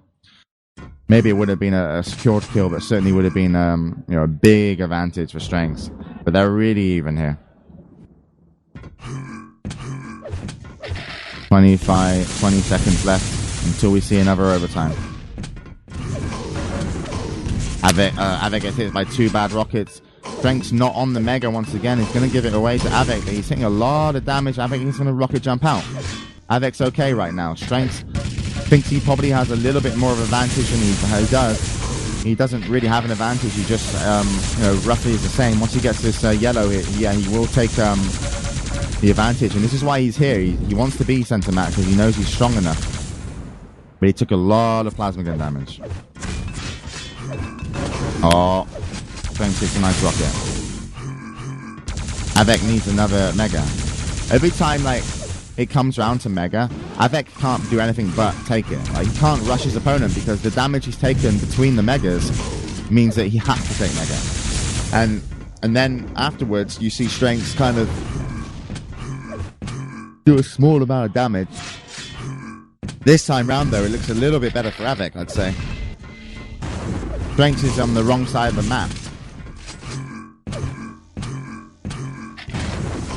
Maybe it would have been a secured kill, but certainly would have been a big advantage for Strengths. But they're really even here. 20 seconds left until we see another overtime. av3k gets hit by 2 bad rockets. Strength's not on the Mega once again. He's going to give it away to av3k. He's taking a lot of damage. av3k is going to rocket jump out. av3k's okay right now. Strength thinks he probably has a little bit more of an advantage than he does. He doesn't really have an advantage. He just, roughly is the same. Once he gets this yellow, he will take the advantage. And this is why he's here. He wants to be center mat because he knows he's strong enough. But he took a lot of plasma gun damage. Oh. Strength takes a nice rocket. av3k needs another Mega. Every time it comes round to Mega, av3k can't do anything but take it. He can't rush his opponent because the damage he's taken between the Megas means that he has to take Mega. And then afterwards you see Strengths kind of do a small amount of damage. This time round though, it looks a little bit better for av3k, I'd say. Strengths is on the wrong side of the map.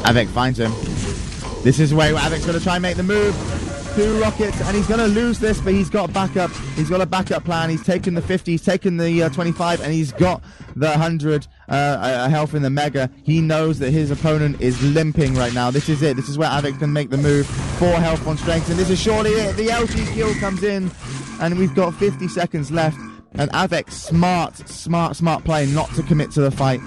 av3k finds him. This is where av3k's going to try and make the move. 2 rockets, and he's going to lose this, but he's got backup. He's got a backup plan. He's taken the 50, he's taken the 25, and he's got the 100 health in the Mega. He knows that his opponent is limping right now. This is it. This is where av3k can make the move. 4 health on Strength, and this is surely it. The LG kill comes in, and we've got 50 seconds left. And av3k, smart play not to commit to the fight,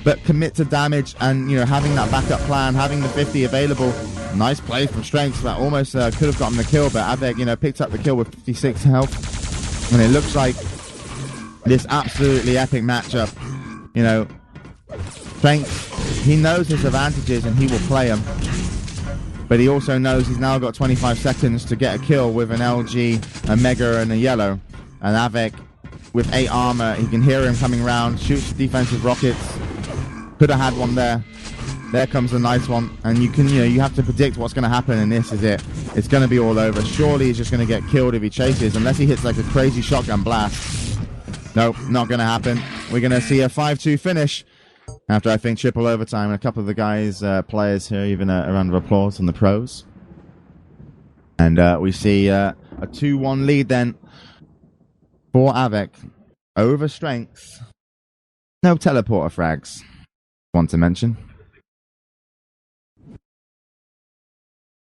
but commit to damage and, having that backup plan, having the 50 available. Nice play from Strength that almost could have gotten the kill, but av3k, picked up the kill with 56 health. And it looks like this absolutely epic matchup. Strength, he knows his advantages and he will play them. But he also knows he's now got 25 seconds to get a kill with an LG, a Mega, and a yellow. And av3k, with 8 armor, he can hear him coming around, shoots defensive rockets. Could have had one there. There comes a nice one. And you can, you have to predict what's going to happen, and this is it. It's going to be all over. Surely he's just going to get killed if he chases, unless he hits like a crazy shotgun blast. Nope, not going to happen. We're going to see a 5-2 finish after, I think, triple overtime. And a couple of the guys, players here, even a round of applause from the pros. And we see a 2-1 lead then for av3k over Strength. No teleporter frags. Want to mention.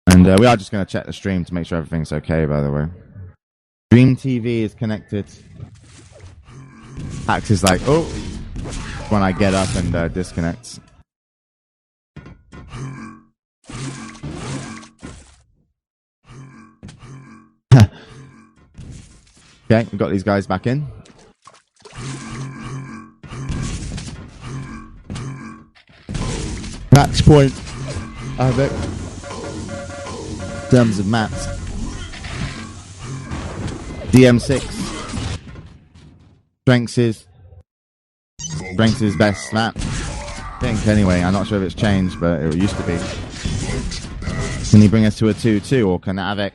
And we are just going to check the stream to make sure everything's okay, by the way. Dream TV is connected. Axe is like, oh, when I get up and disconnects. Okay, we've got these guys back in. Match point. I think. In terms of maps. DM6. Strenx's best map. I think anyway, I'm not sure if it's changed, but it used to be. Can he bring us to a 2-2, or can Avek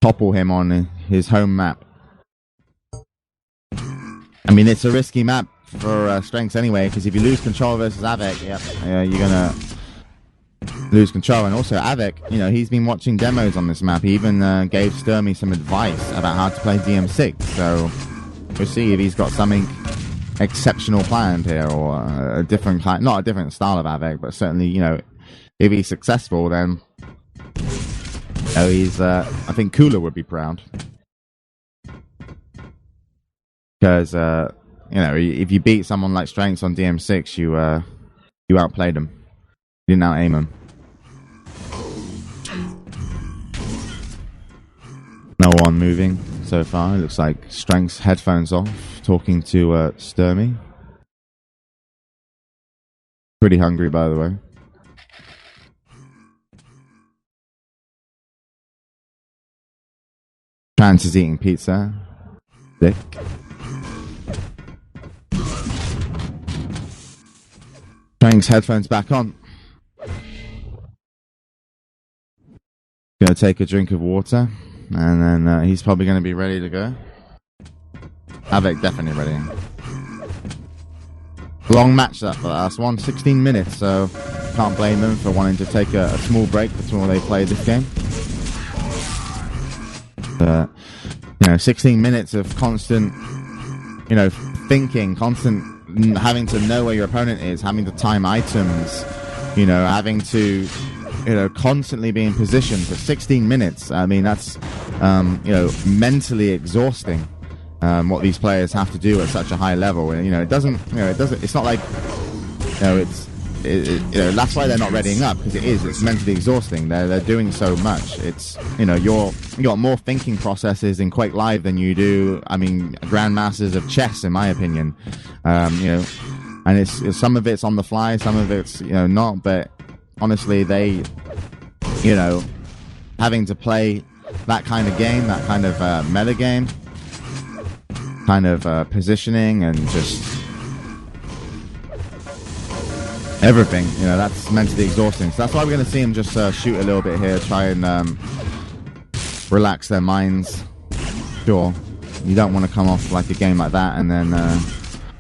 topple him on his home map? I mean, it's a risky map for Strenx anyway, because if you lose control versus Avek, you're gonna lose control. And also Avek, you know, he's been watching demos on this map. He even gave Sturmy some advice about how to play DM6, so we'll see if he's got something exceptional planned here, or a different kind, not a different style of Avek, but certainly, you know, if he's successful, then he's I think Cooler would be proud, because you know, if you beat someone like Strenx on DM6, you outplayed him. You didn't out-aim him. No one moving so far. It looks like Strenx headphones off, talking to Sturmy. Pretty hungry, by the way. Trance is eating pizza. Dick. Strenx headphones back on. Gonna take a drink of water, and then he's probably gonna be ready to go. Avek definitely ready. Long match that for the last one, 16 minutes, so can't blame them for wanting to take a small break between when they play this game. You know, 16 minutes of constant, you know, thinking, constant having to know where your opponent is, having to time items, you know, having to, you know, constantly be in position for 16 minutes. I mean, that's, you know, mentally exhausting, what these players have to do at such a high level. And, you know, it's not like, you know, you know, that's why they're not readying up, because it's mentally exhausting. They're doing so much. It's, you know, you got more thinking processes in Quake Live than you do, I mean, grandmasters of chess, in my opinion. You know, and it's some of it's on the fly, some of it's, you know, not, but honestly, they, you know, having to play that kind of game, that kind of meta game, kind of positioning, and just everything, you know, that's mentally exhausting. So that's why we're going to see them just shoot a little bit here, try and relax their minds. Sure, you don't want to come off like a game like that and then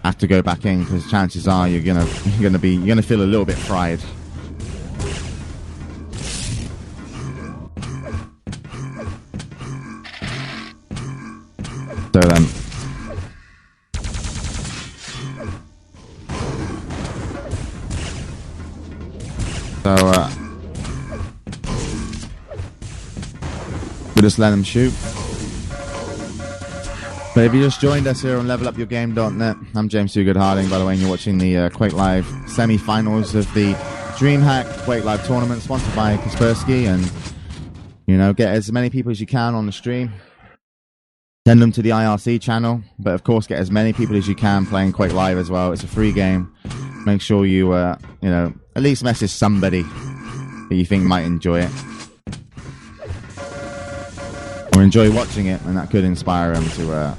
have to go back in, because chances are you're gonna feel a little bit fried. So then, we'll just let them shoot. But if you just joined us here on levelupyourgame.net, I'm James Hugard Harding, by the way, and you're watching the Quake Live semi-finals of the DreamHack Quake Live tournament, sponsored by Kaspersky. And, you know, get as many people as you can on the stream. Send them to the IRC channel, but of course get as many people as you can playing Quake Live as well. It's a free game. Make sure you, you know, at least message somebody that you think might enjoy it, or enjoy watching it, and that could inspire them to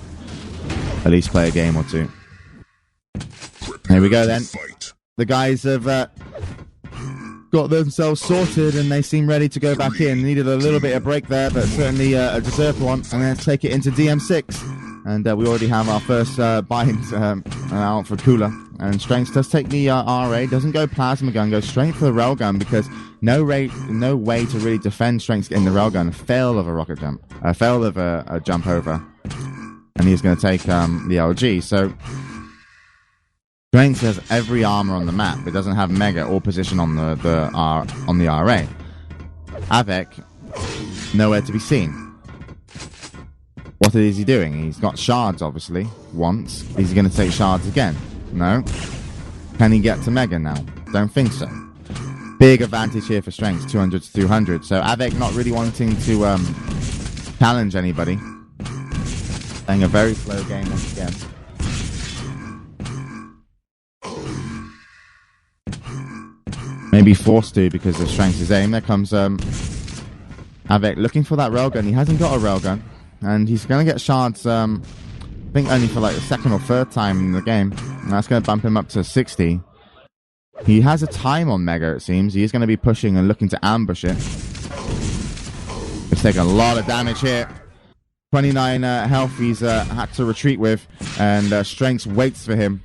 at least play a game or two. Here we go then. The guys have got themselves sorted, and they seem ready to go back in. Needed a little bit of break there, but certainly a deserved one. And let's take it into DM6. And we already have our first bind out for Cooler. And Strenx does take the RA, doesn't go plasma gun, goes straight for the railgun, because no way to really defend Strenx getting the railgun. Fail of a rocket jump, fail of a jump over, and he's going to take the LG. So Strenx has every armor on the map, but doesn't have mega or position on the RA. Avek nowhere to be seen. What is he doing? He's got shards, obviously, once. Is he going to take shards again? No. Can he get to Mega now? Don't think so. Big advantage here for strength, 200 to 200. So av3k not really wanting to challenge anybody. Playing a very slow game once again. Maybe forced to because of strength's aim. There comes av3k looking for that railgun. He hasn't got a railgun. And he's going to get shards, I think only for like the second or third time in the game. And that's going to bump him up to 60. He has a time on Mega, it seems. He is going to be pushing and looking to ambush it. He's taking a lot of damage here. 29 health he's had to retreat with. And strength waits for him.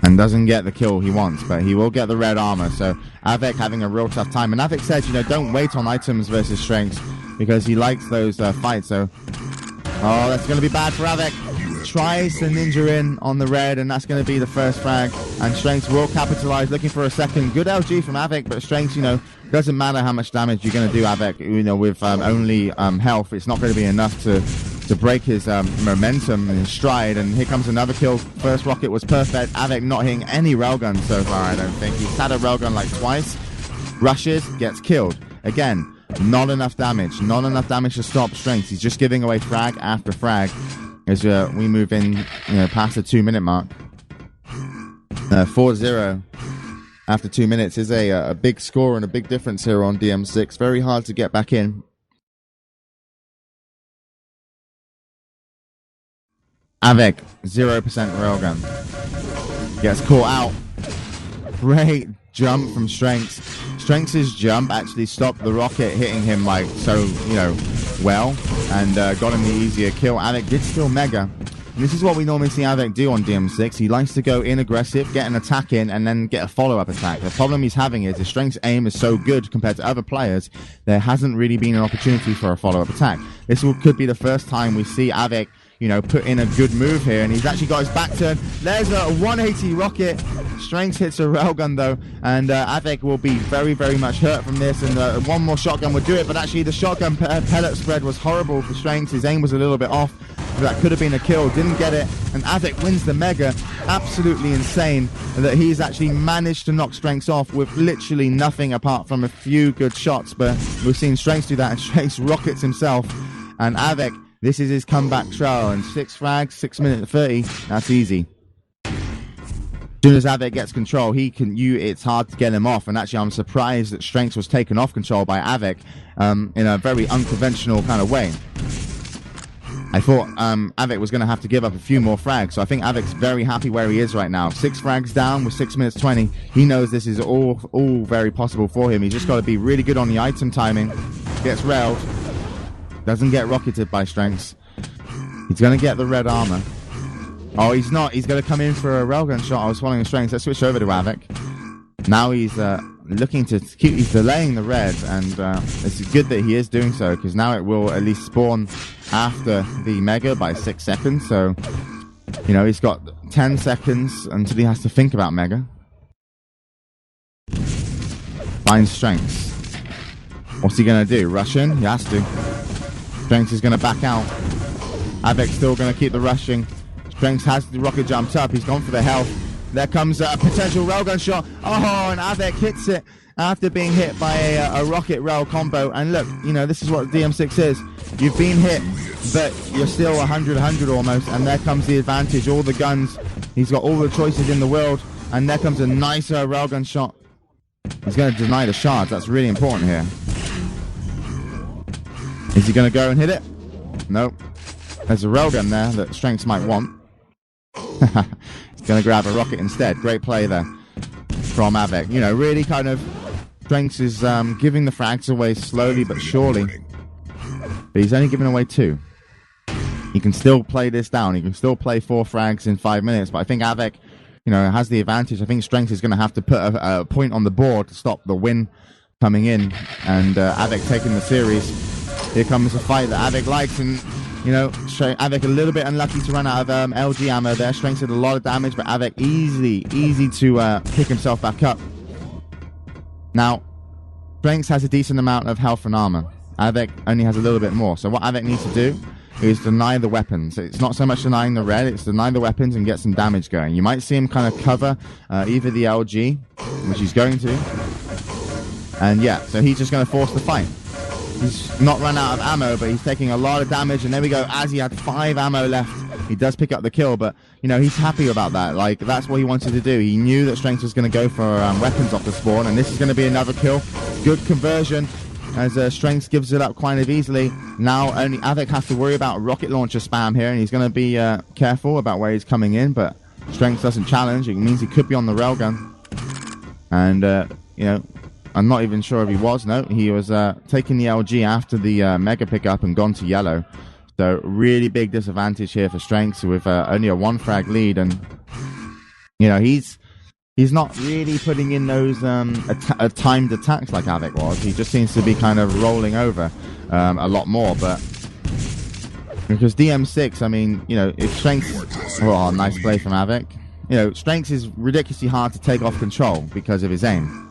And doesn't get the kill he wants, but he will get the red armor. So av3k having a real tough time. And av3k said, you know, don't wait on items versus strengths because he likes those fights. So, oh, that's going to be bad for av3k. Tries to ninja in on the red, and that's going to be the first frag. And strengths will capitalize, looking for a second. Good LG from av3k, but strengths, you know, doesn't matter how much damage you're going to do av3k. You know, with only health, it's not going to be enough to break his momentum and his stride. And here comes another kill. First rocket was perfect. av3k not hitting any railgun so far, I don't think. He's had a railgun like twice. Rushes, gets killed. Again, not enough damage. Not enough damage to stop strength. He's just giving away frag after frag as we move in, you know, past the 2-minute mark. 4-0 after 2 minutes is a big score and a big difference here on DM6. Very hard to get back in. av3k, 0% railgun. Gets caught out. Great jump from Strengths. Strengths' jump actually stopped the rocket hitting him like so, you know, well, and got him the easier kill. av3k did steal Mega. And this is what we normally see av3k do on DM6. He likes to go in aggressive, get an attack in, and then get a follow-up attack. The problem he's having is his Strength's aim is so good compared to other players, there hasn't really been an opportunity for a follow-up attack. This could be the first time we see av3k, you know, put in a good move here, and he's actually got his back turn. There's a 180 rocket. Strength hits a railgun though, and av3k will be very, very much hurt from this, and one more shotgun would do it, but actually the shotgun pellet spread was horrible for Strength. His aim was a little bit off. That could have been a kill, didn't get it, and av3k wins the Mega. Absolutely insane that he's actually managed to knock Strengths off with literally nothing apart from a few good shots, but we've seen Strengths do that, and Strengths rockets himself, and av3k, this is his comeback trail, and 6 frags, 6 minutes 30, that's easy. As soon as av3k gets control, it's hard to get him off, and actually I'm surprised that Strengths was taken off control by av3k in a very unconventional kind of way. I thought av3k was going to have to give up a few more frags, so I think av3k's very happy where he is right now. 6 frags down with 6 minutes 20. He knows this is all very possible for him. He's just got to be really good on the item timing. Gets railed. Doesn't get rocketed by Strengths. He's going to get the red armor. Oh, he's not. He's going to come in for a railgun shot. I was following Strengths. Let's switch over to av3k. Now he's looking to keep... He's delaying the red, and it's good that he is doing so, because now it will at least spawn after the Mega by 6 seconds. So, you know, he's got 10 seconds until he has to think about Mega. Finds Strengths. What's he going to do? Rush in? He has to. Strengths is going to back out. av3k's still going to keep the rushing. Strengths has the rocket jumped up. He's gone for the health. There comes a potential railgun shot. Oh, and av3k hits it after being hit by a rocket rail combo. And look, you know, this is what DM6 is. You've been hit, but you're still 100 almost. And there comes the advantage. All the guns. He's got all the choices in the world. And there comes a nicer railgun shot. He's going to deny the shards. That's really important here. Is he going to go and hit it? Nope. There's a railgun there that Strengths might want. He's going to grab a rocket instead. Great play there from av3k. You know, really kind of... Strengths is giving the frags away slowly but surely. But he's only giving away 2. He can still play this down. He can still play 4 frags in 5 minutes. But I think av3k, you know, has the advantage. I think Strengths is going to have to put a point on the board to stop the win coming in. And av3k taking the series. Here comes a fight that av3k likes, and you know, av3k a little bit unlucky to run out of LG ammo there. Strengths did a lot of damage, but av3k easy to pick himself back up. Now, Strenx has a decent amount of health and armor. av3k only has a little bit more. So what av3k needs to do is deny the weapons. It's not so much denying the red, it's deny the weapons and get some damage going. You might see him kind of cover either the LG, which he's going to. And yeah, so he's just going to force the fight. He's not run out of ammo, but he's taking a lot of damage. And there we go. As he had 5 ammo left, he does pick up the kill. But, you know, he's happy about that. Like, that's what he wanted to do. He knew that Strenx was going to go for weapons off the spawn. And this is going to be another kill. Good conversion, as Strenx gives it up quite easily. Now only av3k has to worry about rocket launcher spam here. And he's going to be careful about where he's coming in. But Strenx doesn't challenge. It means he could be on the railgun. And, you know, I'm not even sure if he was. No, he was taking the LG after the mega pickup and gone to yellow. So really big disadvantage here for Strenx with only a 1 frag lead. And, you know, he's not really putting in those timed attacks like av3k was. He just seems to be kind of rolling over a lot more. But because DM6, I mean, you know, if Strenx... Oh, nice play from av3k. You know, Strenx is ridiculously hard to take off control because of his aim.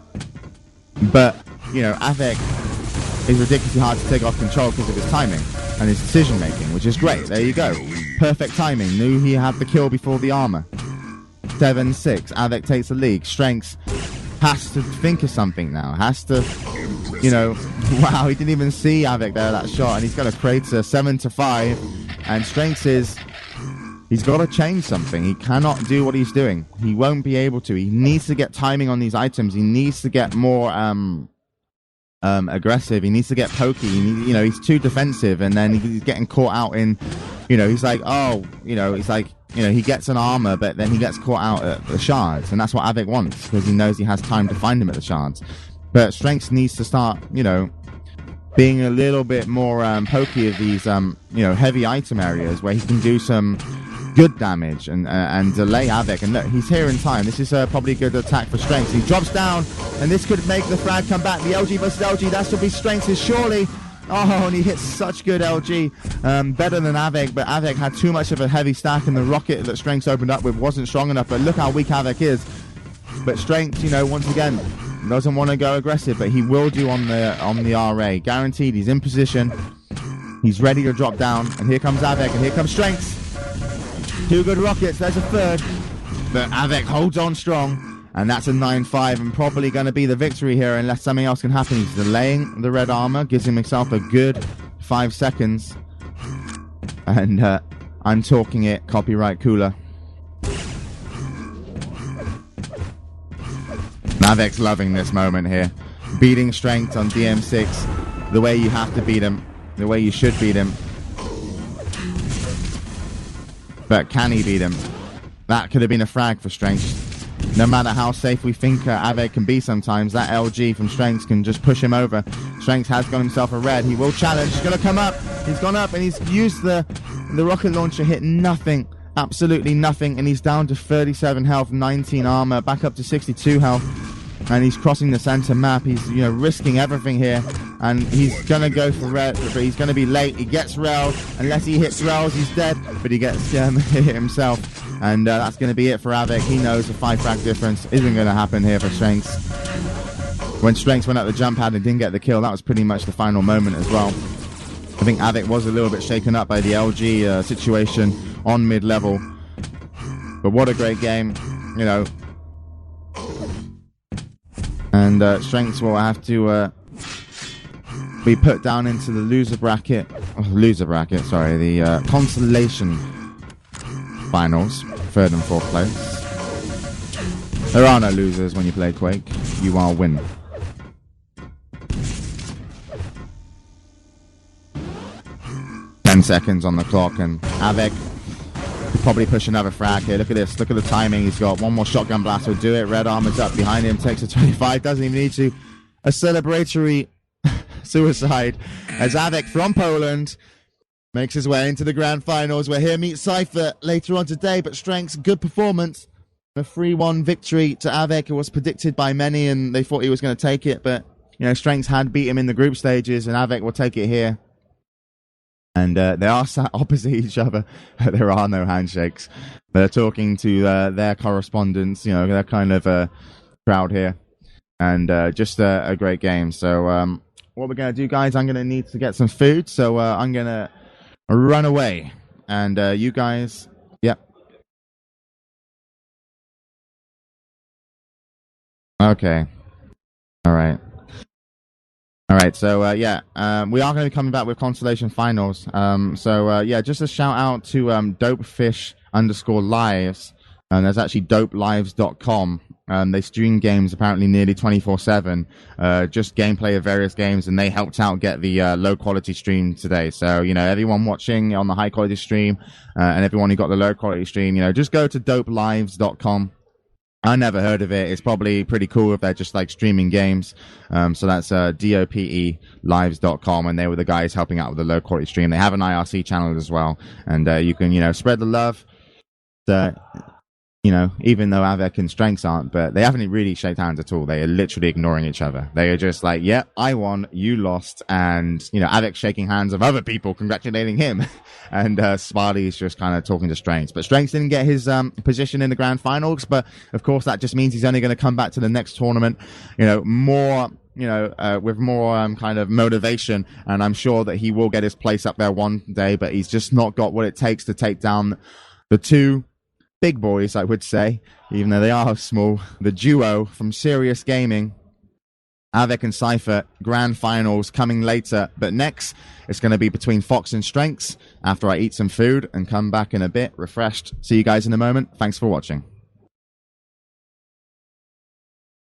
But, you know, av3k is ridiculously hard to take off control because of his timing and his decision making, which is great. There you go. Perfect timing. Knew he had the kill before the armor. 7-6. av3k takes the lead. Strenx has to think of something now. Has to, you know, wow, he didn't even see av3k there, that shot. And he's got a crater 7-5. And Strenx is... He's got to change something. He cannot do what he's doing. He won't be able to. He needs to get timing on these items. He needs to get more aggressive. He needs to get pokey. You know, he's too defensive, and then he's getting caught out in, you know, he's like, oh, you know, he's like, you know, he gets an armor, but then he gets caught out at the shards, and that's what av3k wants, because he knows he has time to find him at the shards. But Strenx needs to start, you know, being a little bit more pokey of these, you know, heavy item areas where he can do some good damage and delay av3k. And look, he's here in time. This is probably a good attack for Strenx. He drops down, and this could make the frag come back. The LG versus LG, that should be Strenx's surely. Oh, and he hits such good LG. Better than av3k, but av3k had too much of a heavy stack, and the rocket that Strenx opened up with wasn't strong enough. But look how weak av3k is. But Strenx, you know, once again, doesn't want to go aggressive, but he will do on the RA. Guaranteed, he's in position. He's ready to drop down. And here comes av3k, and here comes Strenx. 2 good rockets, there's a third. But av3k holds on strong, and that's a 9-5, and probably going to be the victory here unless something else can happen. He's delaying the red armor, gives himself a good 5 seconds. And I'm talking it, copyright cooler. av3k's loving this moment here. Beating Strenx on DM6 the way you have to beat him, the way you should beat him. But can he beat him? That could have been a frag for Strenx. No matter how safe we think av3k can be sometimes, that LG from Strenx can just push him over. Strenx has got himself a red. He will challenge. He's going to come up. He's gone up, and he's used the rocket launcher, hit nothing. Absolutely nothing. And he's down to 37 health, 19 armor, back up to 62 health. And he's crossing the center map. He's, you know, risking everything here. And he's going to go for red, but he's going to be late. He gets railed. Unless he hits rails, he's dead. But he gets hit himself. And that's going to be it for av3k. He knows the 5 frag difference isn't going to happen here for Strenx. When Strenx went up the jump pad and didn't get the kill, that was pretty much the final moment as well. I think av3k was a little bit shaken up by the LG situation on mid-level. But what a great game, you know. And Strenx will have to be put down into the loser bracket, sorry, the consolation finals, 3rd and 4th place. There are no losers when you play Quake, you are winner. Seconds on the clock, and av3k could probably push another frag here. Look at this, look at the timing. He's got one more shotgun blast, will do it. Red armor's up behind him, takes a 25, doesn't even need to. A celebratory suicide as av3k from Poland makes his way into the grand finals. We're here meet Cypher later on today, but Strenx, good performance. A 3-1 victory to av3k. It was predicted by many, and they thought he was going to take it, but you know, Strenx had beat him in the group stages, and av3k will take it here. And they are sat opposite each other. There are no handshakes. They're talking to their correspondents, you know, their kind of crowd here. and just a great game. So what we're going to do, guys, I'm going to need to get some food, so I'm going to run away. And you guys, yep. Okay. All right. All right, so yeah, we are going to be coming back with Constellation Finals. So yeah, just a shout out to dopefish_lives, and there's actually dopelives.com. They stream games apparently nearly 24/7, just gameplay of various games, and they helped out get the low quality stream today. So you know, everyone watching on the high quality stream, and everyone who got the low quality stream, you know, just go to dopelives.com. I never heard of it. It's probably pretty cool if they're just like streaming games. So that's DOPElives.com, and they were the guys helping out with the low quality stream. They have an IRC channel as well, and you can, you know, spread the love. You know, even though av3k and strenx aren't, but they haven't really shaked hands at all. They are literally ignoring each other. They are just like, yeah, I won, you lost, and, you know, av3k shaking hands of other people congratulating him, and Sparley's just kind of talking to strenx. But strenx didn't get his position in the grand finals, but of course that just means he's only going to come back to the next tournament, you know, more, you know, with more kind of motivation, and I'm sure that he will get his place up there one day, but he's just not got what it takes to take down the two big boys, I would say, even though they are small. The duo from Serious Gaming, av3k and Cypher, grand finals coming later. But next, it's going to be between Fox and strenx after I eat some food and come back in a bit refreshed. See you guys in a moment. Thanks for watching.